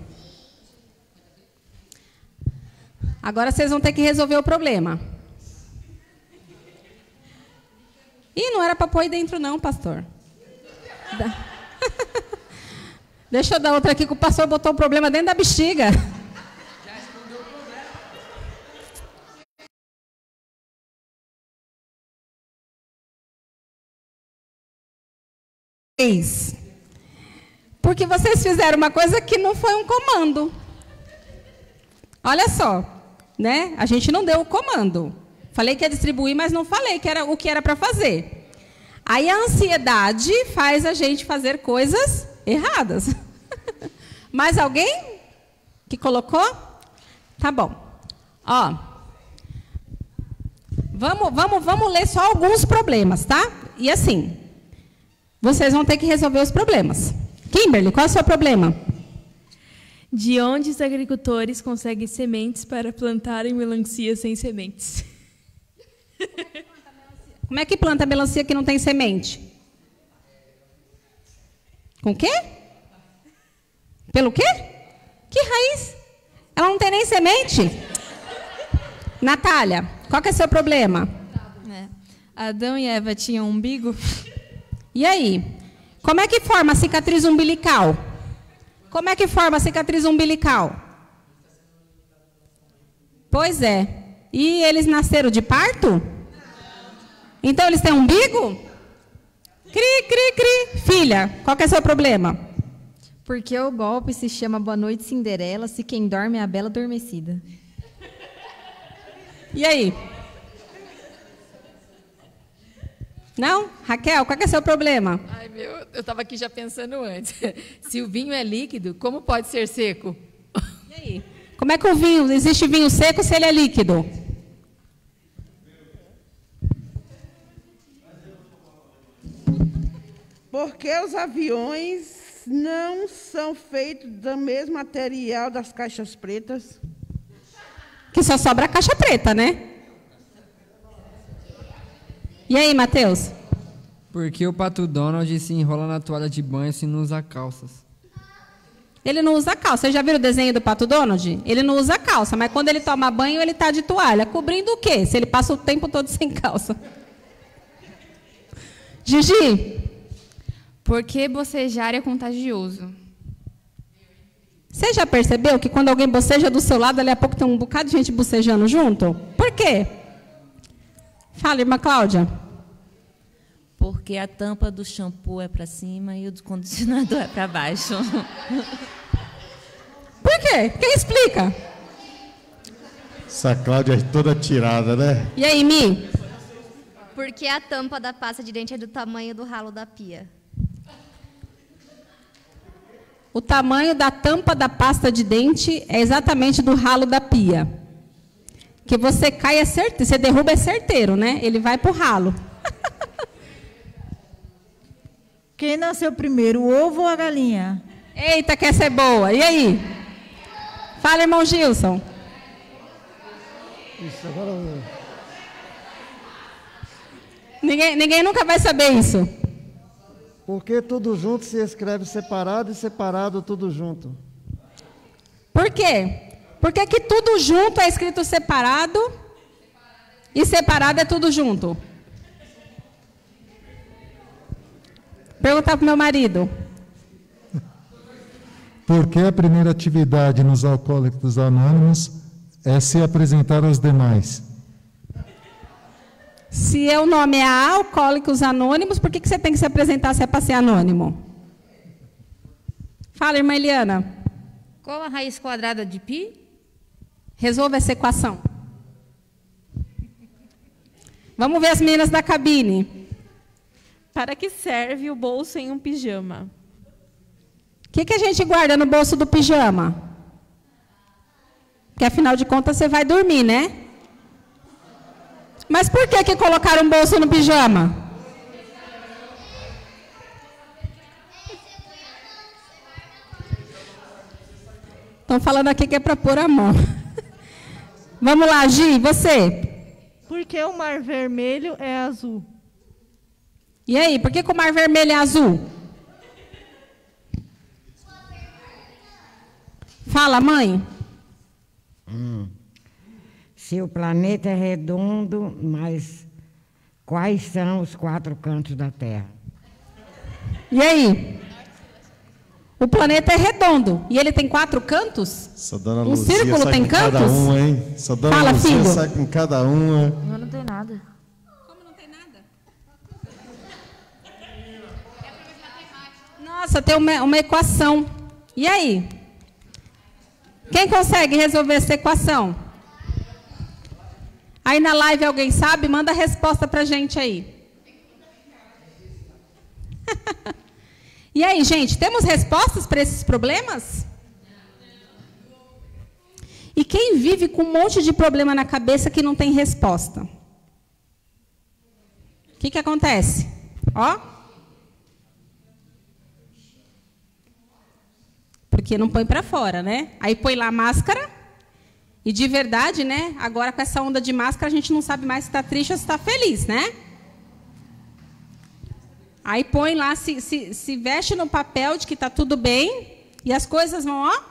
Agora vocês vão ter que resolver o problema. Ih, não era para pôr aí dentro não, pastor. Deixa eu dar outra aqui que o pastor botou o problema dentro da bexiga. Porque vocês fizeram uma coisa que não foi um comando. Olha só, né? A gente não deu o comando. Falei que ia distribuir, mas não falei que era o que era para fazer. Aí a ansiedade faz a gente fazer coisas erradas. Mais alguém que colocou? Tá bom. Ó, vamos ler só alguns problemas, tá? E assim, vocês vão ter que resolver os problemas. Kimberly, qual é o seu problema? De onde os agricultores conseguem sementes para plantarem melancia sem sementes? Como é que planta melancia que não tem semente? Com o quê? Pelo quê? Que raiz? Ela não tem nem semente? Natália, qual que é o seu problema? Adão e Eva tinham umbigo? E aí? Como é que forma a cicatriz umbilical? Como é que forma a cicatriz umbilical? Pois é. E eles nasceram de parto? Então eles têm umbigo? Cri, cri, cri. Filha, qual que é o seu problema? Porque o golpe se chama Boa Noite Cinderela, se quem dorme é a bela adormecida. E aí? Não? Raquel, qual que é o seu problema? Ai, eu estava aqui já pensando antes. Se o vinho é líquido, como pode ser seco? E aí? Como é que o vinho, existe vinho seco se ele é líquido? Porque os aviões não são feitos do mesmo material das caixas pretas. Que só sobra a caixa preta, né? E aí, Matheus? Porque o Pato Donald se enrola na toalha de banho se não usa calças. Ele não usa calça. Vocês já viram o desenho do Pato Donald? Ele não usa calça, mas quando ele toma banho, ele está de toalha. Cobrindo o quê? Se ele passa o tempo todo sem calça. Gigi? Porque bocejar é contagioso. Você já percebeu que quando alguém boceja do seu lado, dali a pouco tem um bocado de gente bocejando junto? Por quê? Fala, irmã Cláudia. Porque a tampa do shampoo é para cima e o do condicionador é para baixo. Por quê? Quem explica? Essa Cláudia é toda tirada, né? E aí, Mi? Porque a tampa da pasta de dente é do tamanho do ralo da pia. O tamanho da tampa da pasta de dente é exatamente do ralo da pia. Que você cai é certeiro, você derruba é certeiro, né? Ele vai pro ralo. Quem nasceu primeiro, o ovo ou a galinha? Eita, que essa é boa. E aí? Fala, irmão Gilson. Isso, agora... Ninguém nunca vai saber isso. Porque tudo junto se escreve separado e separado tudo junto. Por quê? Por que que tudo junto é escrito separado e separado é tudo junto? Perguntar para o meu marido. Porque a primeira atividade nos Alcoólicos Anônimos é se apresentar aos demais. Se o nome é Alcoólicos Anônimos, por que você tem que se apresentar se é para ser anônimo? Fala, irmã Eliana. Qual a raiz quadrada de π? Resolva essa equação. Vamos ver as meninas da cabine. Para que serve o bolso em um pijama? O que a gente guarda no bolso do pijama? Porque, afinal de contas, você vai dormir, né? Mas por que colocaram um bolso no pijama? Estão falando aqui que é para pôr a mão. Vamos lá, Gi, você. Porque o mar vermelho é azul. E aí, por que o mar vermelho é azul? Fala, mãe. Se o planeta é redondo, mas quais são os 4 cantos da Terra? E aí? O planeta é redondo e ele tem 4 cantos? Essa dona Um Luzia círculo sai tem com cada cantos? uma, hein? Essa dona Fala, Luzia filho. sai com cada uma. Eu não tenho nada. Nossa, tem uma equação. E aí? Quem consegue resolver essa equação? Aí na live alguém sabe? Manda a resposta para a gente aí. E aí, gente, temos respostas para esses problemas? E quem vive com um monte de problema na cabeça que não tem resposta? O que acontece? Ó. Porque não põe para fora, né? Aí põe lá a máscara. E de verdade, né? Agora com essa onda de máscara, a gente não sabe mais se está triste ou se está feliz, né? Aí põe lá, se veste no papel de que está tudo bem. E as coisas vão, ó.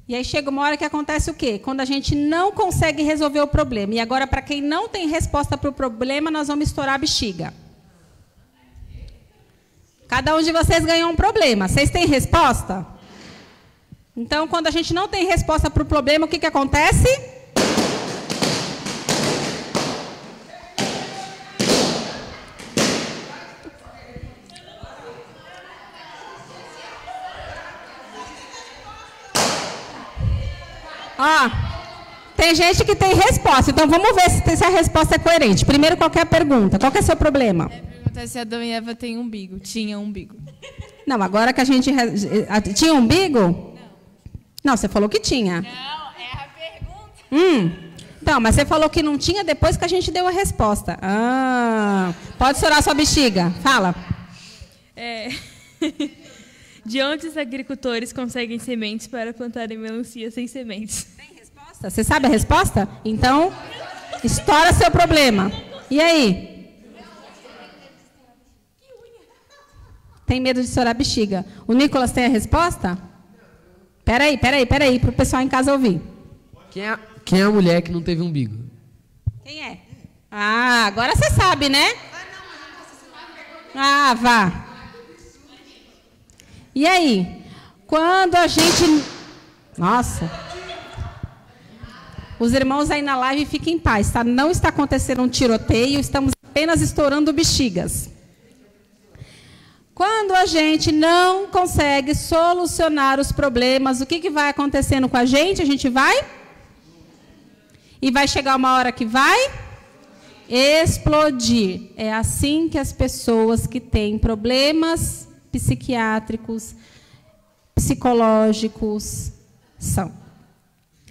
E aí chega uma hora que acontece o quê? Quando a gente não consegue resolver o problema. E agora, para quem não tem resposta para o problema, nós vamos estourar a bexiga. Cada um de vocês ganhou um problema. Vocês têm resposta? Então, quando a gente não tem resposta para o problema, o que acontece? Ó, tem gente que tem resposta. Então, vamos ver se a resposta é coerente. Primeiro, qual que é a pergunta? Qual que é o seu problema? Pergunta se Adão e Eva têm umbigo. Tinha umbigo. Não, agora que a gente... Tinha umbigo? Não, você falou que tinha. Não, é a pergunta. Então, mas você falou que não tinha depois que a gente deu a resposta. Pode estourar sua bexiga. Fala. De onde os agricultores conseguem sementes para plantarem melancia sem sementes? Tem resposta? Você sabe a resposta? Então, estoura seu problema. E aí? Tem medo de estourar a bexiga. O Nicolas tem a resposta? Peraí, para o pessoal em casa ouvir. Quem é a mulher que não teve umbigo? Quem é? Agora você sabe, né? Vá. E aí? Quando a gente... Nossa. Os irmãos aí na live fiquem em paz, tá? Não está acontecendo um tiroteio, estamos apenas estourando bexigas. Quando a gente não consegue solucionar os problemas, o que vai acontecendo com a gente? A gente vai? E vai chegar uma hora que vai explodir. É assim que as pessoas que têm problemas psiquiátricos, psicológicos são.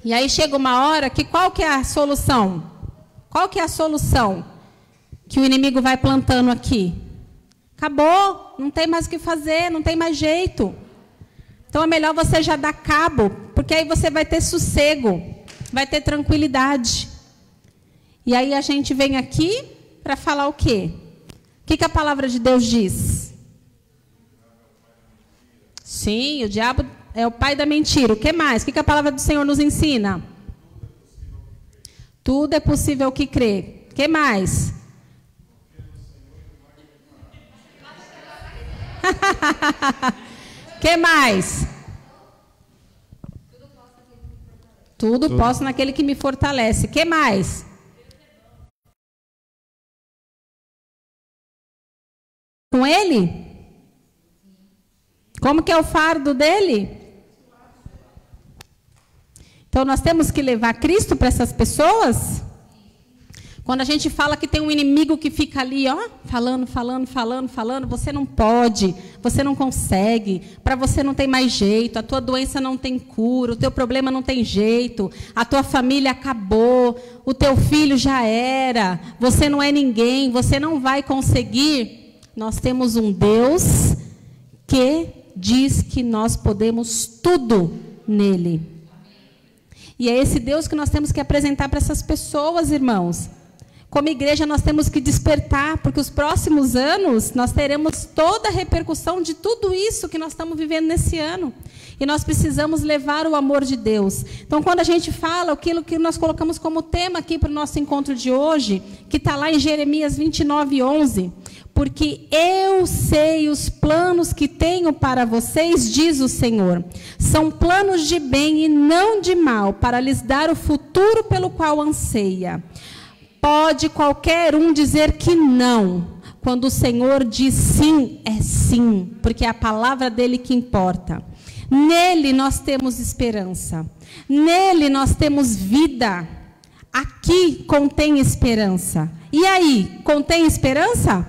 E aí chega uma hora que qual que é a solução? Qual que é a solução que o inimigo vai plantando aqui? Acabou, não tem mais o que fazer, não tem mais jeito. Então é melhor você já dar cabo, porque aí você vai ter sossego, vai ter tranquilidade. E aí a gente vem aqui para falar o quê? O que a palavra de Deus diz? Sim, o diabo é o pai da mentira. O que mais? O que a palavra do Senhor nos ensina? Tudo é possível que crê. O que mais? Que mais? Tudo posso naquele que me fortalece. Que mais? Com ele? Como que é o fardo dele? Então nós temos que levar Cristo para essas pessoas? Quando a gente fala que tem um inimigo que fica ali, ó, falando, você não pode, você não consegue, para você não tem mais jeito, a tua doença não tem cura, o teu problema não tem jeito, a tua família acabou, o teu filho já era, você não é ninguém, você não vai conseguir. Nós temos um Deus que diz que nós podemos tudo nele. E é esse Deus que nós temos que apresentar para essas pessoas, irmãos. Como igreja, nós temos que despertar, porque os próximos anos nós teremos toda a repercussão de tudo isso que nós estamos vivendo nesse ano. E nós precisamos levar o amor de Deus. Então, quando a gente fala aquilo que nós colocamos como tema aqui para o nosso encontro de hoje, que está lá em Jeremias 29:11, porque eu sei os planos que tenho para vocês, diz o Senhor. São planos de bem e não de mal, para lhes dar o futuro pelo qual anseia. Pode qualquer um dizer que não. Quando o Senhor diz sim, é sim, porque é a palavra dele que importa. Nele nós temos esperança. Nele nós temos vida. Aqui contém esperança. E aí, contém esperança?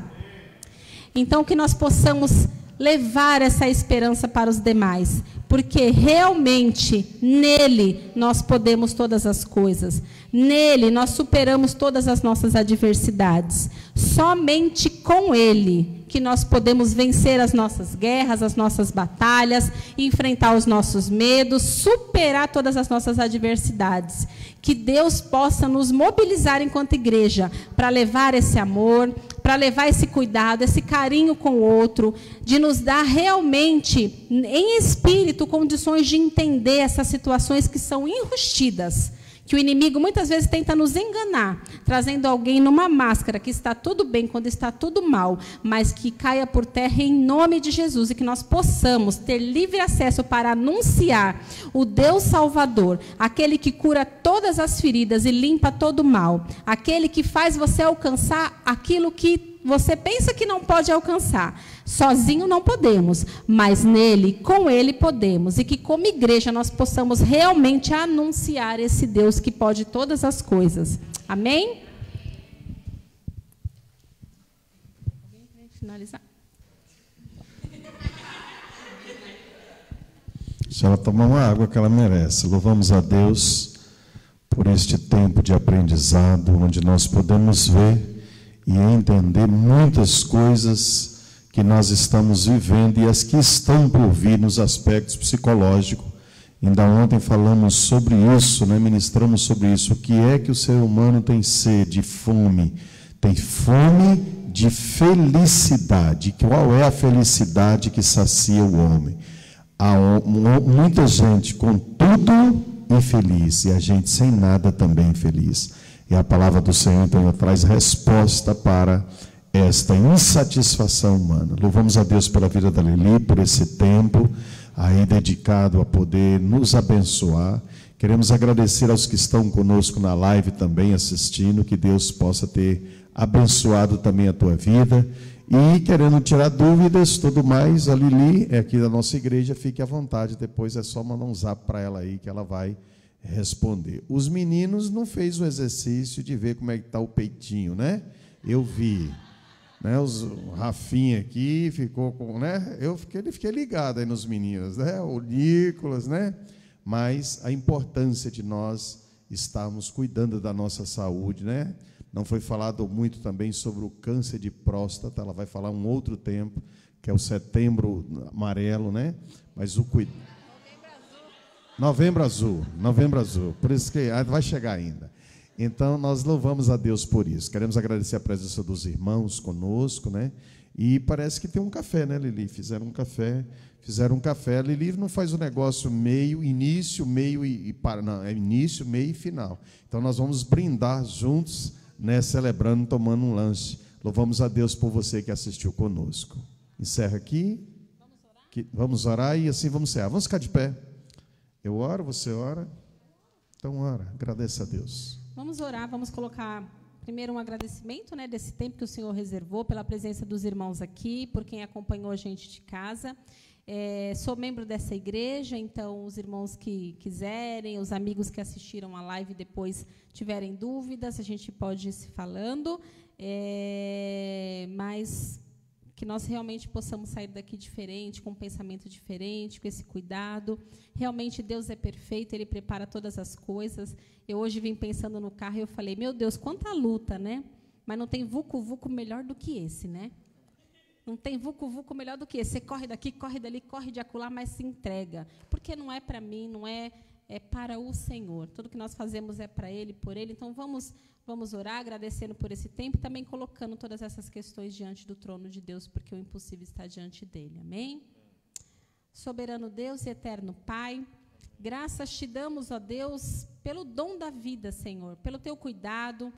Então que nós possamos levar essa esperança para os demais, porque realmente nele nós podemos todas as coisas. Nele nós superamos todas as nossas adversidades. Somente com ele que nós podemos vencer as nossas guerras, as nossas batalhas, enfrentar os nossos medos, superar todas as nossas adversidades. Que Deus possa nos mobilizar enquanto igreja para levar esse amor, para levar esse cuidado, esse carinho com o outro, de nos dar realmente, em espírito, condições de entender essas situações que são enrustidas, que o inimigo muitas vezes tenta nos enganar, trazendo alguém numa máscara que está tudo bem quando está tudo mal, mas que caia por terra em nome de Jesus, e que nós possamos ter livre acesso para anunciar o Deus Salvador, aquele que cura todas as feridas e limpa todo o mal, aquele que faz você alcançar aquilo que você pensa que não pode alcançar. Sozinho não podemos, mas nele, com ele podemos. E que como igreja nós possamos realmente anunciar esse Deus que pode todas as coisas. Amém? Finalizar. Se ela tomar uma água que ela merece. Louvamos a Deus por este tempo de aprendizado, onde nós podemos ver e entender muitas coisas que nós estamos vivendo e as que estão por vir nos aspectos psicológicos. Ainda ontem falamos sobre isso, né? Ministramos sobre isso. O que é que o ser humano tem sede, fome? Tem fome de felicidade. Qual é a felicidade que sacia o homem? Há muita gente com tudo infeliz e a gente sem nada também infeliz. E a palavra do Senhor, então, traz resposta para esta insatisfação humana. Louvamos a Deus pela vida da Lili, por esse tempo aí dedicado a poder nos abençoar. Queremos agradecer aos que estão conosco na live também assistindo, que Deus possa ter abençoado também a tua vida. E querendo tirar dúvidas, tudo mais, a Lili é aqui da nossa igreja, fique à vontade, depois é só mandar um zap para ela aí que ela vai responder. Os meninos não fez o exercício de ver como é que está o peitinho, né? Eu vi, né? O Rafinha aqui ficou com, né? Fiquei ligado aí nos meninos, né? O Nicolas, né? Mas a importância de nós estarmos cuidando da nossa saúde, né? Não foi falado muito também sobre o câncer de próstata, ela vai falar um outro tempo, que é o Setembro Amarelo, né? Mas o cuidado. Novembro Azul, por isso que vai chegar ainda. Então, nós louvamos a Deus por isso. Queremos agradecer a presença dos irmãos conosco, né? E parece que tem um café, né, Lili? Fizeram um café. A Lili não faz o negócio meio, início, meio e para. Não, é início, meio e final. Então, nós vamos brindar juntos, né, celebrando, tomando um lanche. Louvamos a Deus por você que assistiu conosco. Encerra aqui. Vamos orar e assim vamos encerrar. Vamos ficar de pé. Eu oro, você ora? Então ora, agradeça a Deus. Vamos orar, vamos colocar primeiro um agradecimento, né, desse tempo que o Senhor reservou, pela presença dos irmãos aqui, por quem acompanhou a gente de casa. Sou membro dessa igreja, então os irmãos que quiserem, os amigos que assistiram a live depois tiverem dúvidas, a gente pode ir se falando, mas que nós realmente possamos sair daqui diferente, com um pensamento diferente, com esse cuidado. Realmente Deus é perfeito, Ele prepara todas as coisas. Eu hoje vim pensando no carro e eu falei, meu Deus, quanta luta, né? Mas não tem vucu-vucu melhor do que esse, né? Não tem vucu-vucu melhor do que esse. Você corre daqui, corre dali, corre de acolá, mas se entrega. Porque não é para mim, não é para o Senhor. Tudo que nós fazemos é para Ele, por Ele. Então, vamos orar, agradecendo por esse tempo, também colocando todas essas questões diante do trono de Deus, porque o impossível está diante dEle. Amém? Soberano Deus e eterno Pai, graças te damos, ó Deus, pelo dom da vida, Senhor, pelo Teu cuidado,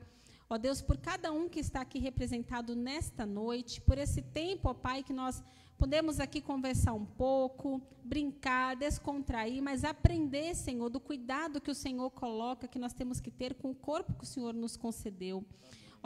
ó Deus, por cada um que está aqui representado nesta noite, por esse tempo, ó Pai, que nós podemos aqui conversar um pouco, brincar, descontrair, mas aprender, Senhor, do cuidado que o Senhor coloca, que nós temos que ter com o corpo que o Senhor nos concedeu.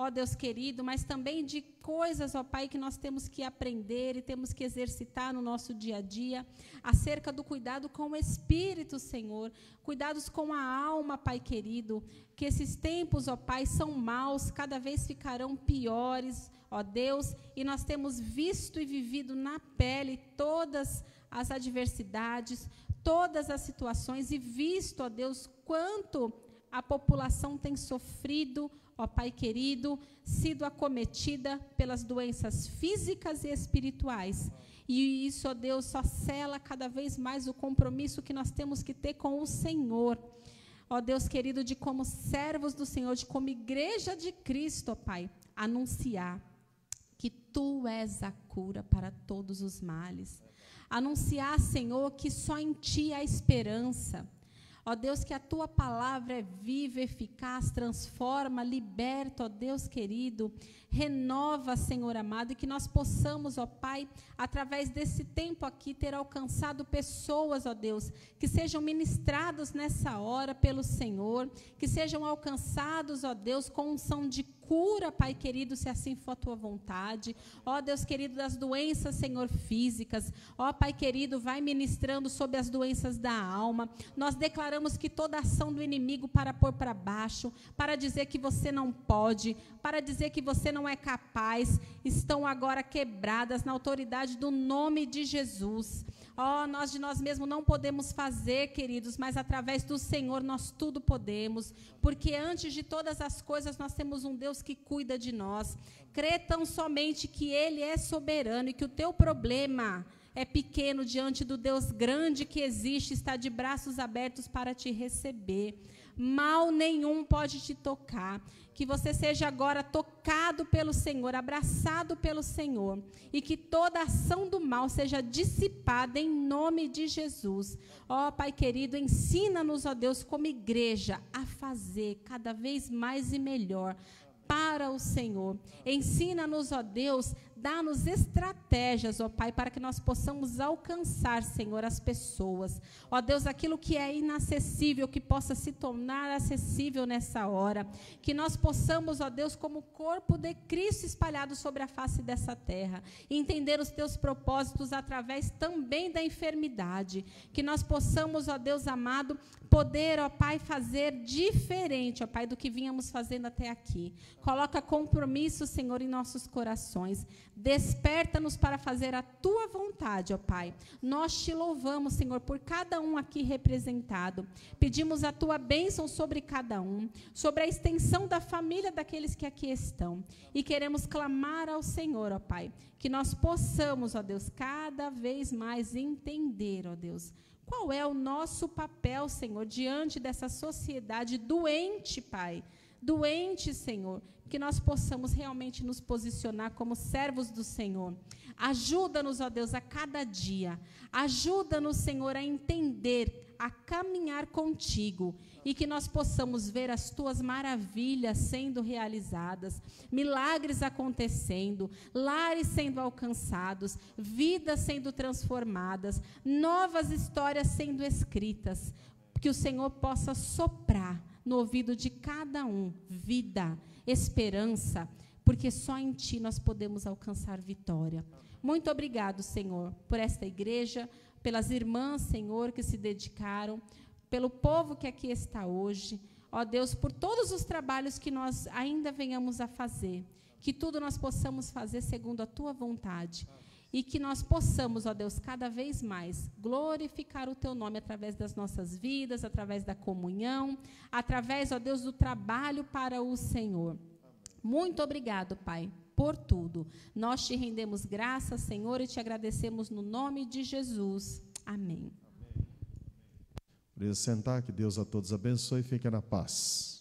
ó Deus querido, mas também de coisas, ó Pai, que nós temos que aprender e temos que exercitar no nosso dia a dia, acerca do cuidado com o Espírito, Senhor, cuidados com a alma, Pai querido, que esses tempos, ó Pai, são maus, cada vez ficarão piores, ó Deus, e nós temos visto e vivido na pele todas as adversidades, todas as situações, e visto, ó Deus, quanto a população tem sofrido, ó Pai querido, sido acometida pelas doenças físicas e espirituais. E isso, ó Deus, só sela cada vez mais o compromisso que nós temos que ter com o Senhor. Ó Deus querido, de como servos do Senhor, de como igreja de Cristo, ó Pai, anunciar que Tu és a cura para todos os males. Anunciar, Senhor, que só em Ti há esperança. Ó Deus, que a Tua palavra é viva, eficaz, transforma, liberta, ó Deus querido, renova, Senhor amado, e que nós possamos, ó Pai, através desse tempo aqui, ter alcançado pessoas, ó Deus, que sejam ministrados nessa hora pelo Senhor, que sejam alcançados, ó Deus, com unção de cura, Pai querido, se assim for a Tua vontade. Ó Deus querido, das doenças, Senhor, físicas. Ó Pai querido, vai ministrando sobre as doenças da alma. Nós declaramos que toda ação do inimigo para pôr para baixo, para dizer que você não pode, para dizer que você não é capaz, estão agora quebradas na autoridade do nome de Jesus. Ó, nós de nós mesmos não podemos fazer, queridos, mas através do Senhor nós tudo podemos, porque antes de todas as coisas nós temos um Deus que cuida de nós. Crê tão somente que Ele é soberano e que o teu problema é pequeno diante do Deus grande que existe, está de braços abertos para te receber. Mal nenhum pode te tocar. Que você seja agora tocado pelo Senhor, abraçado pelo Senhor, e que toda ação do mal seja dissipada em nome de Jesus. Ó Pai querido, ensina-nos, ó Deus, como igreja, a fazer cada vez mais e melhor para o Senhor. Ensina-nos, ó Deus, dá-nos estratégias, ó Pai, para que nós possamos alcançar, Senhor, as pessoas. Ó Deus, aquilo que é inacessível, que possa se tornar acessível nessa hora. Que nós possamos, ó Deus, como corpo de Cristo espalhado sobre a face dessa terra, entender os teus propósitos através também da enfermidade. Que nós possamos, ó Deus amado, poder, ó Pai, fazer diferente, ó Pai, do que vínhamos fazendo até aqui. Coloca compromisso, Senhor, em nossos corações. Desperta-nos para fazer a Tua vontade, ó Pai. Nós te louvamos, Senhor, por cada um aqui representado. Pedimos a Tua bênção sobre cada um, sobre a extensão da família daqueles que aqui estão. E queremos clamar ao Senhor, ó Pai, que nós possamos, ó Deus, cada vez mais entender, ó Deus, qual é o nosso papel, Senhor, diante dessa sociedade doente, Pai. Doente, Senhor, que nós possamos realmente nos posicionar como servos do Senhor. Ajuda-nos, ó Deus, a cada dia. Ajuda-nos, Senhor, a entender, a caminhar contigo e que nós possamos ver as Tuas maravilhas sendo realizadas, milagres acontecendo, lares sendo alcançados, vidas sendo transformadas, novas histórias sendo escritas. Que o Senhor possa soprar no ouvido de cada um, vida, esperança, porque só em Ti nós podemos alcançar vitória. Muito obrigado, Senhor, por esta igreja, pelas irmãs, Senhor, que se dedicaram, pelo povo que aqui está hoje. Ó Deus, por todos os trabalhos que nós ainda venhamos a fazer, que tudo nós possamos fazer segundo a Tua vontade. E que nós possamos, ó Deus, cada vez mais glorificar o Teu nome através das nossas vidas, através da comunhão, através, ó Deus, do trabalho para o Senhor. Muito obrigado, Pai, por tudo. Nós te rendemos graças, Senhor, e te agradecemos no nome de Jesus. Amém. Por isso, sentar, que Deus a todos abençoe e fique na paz.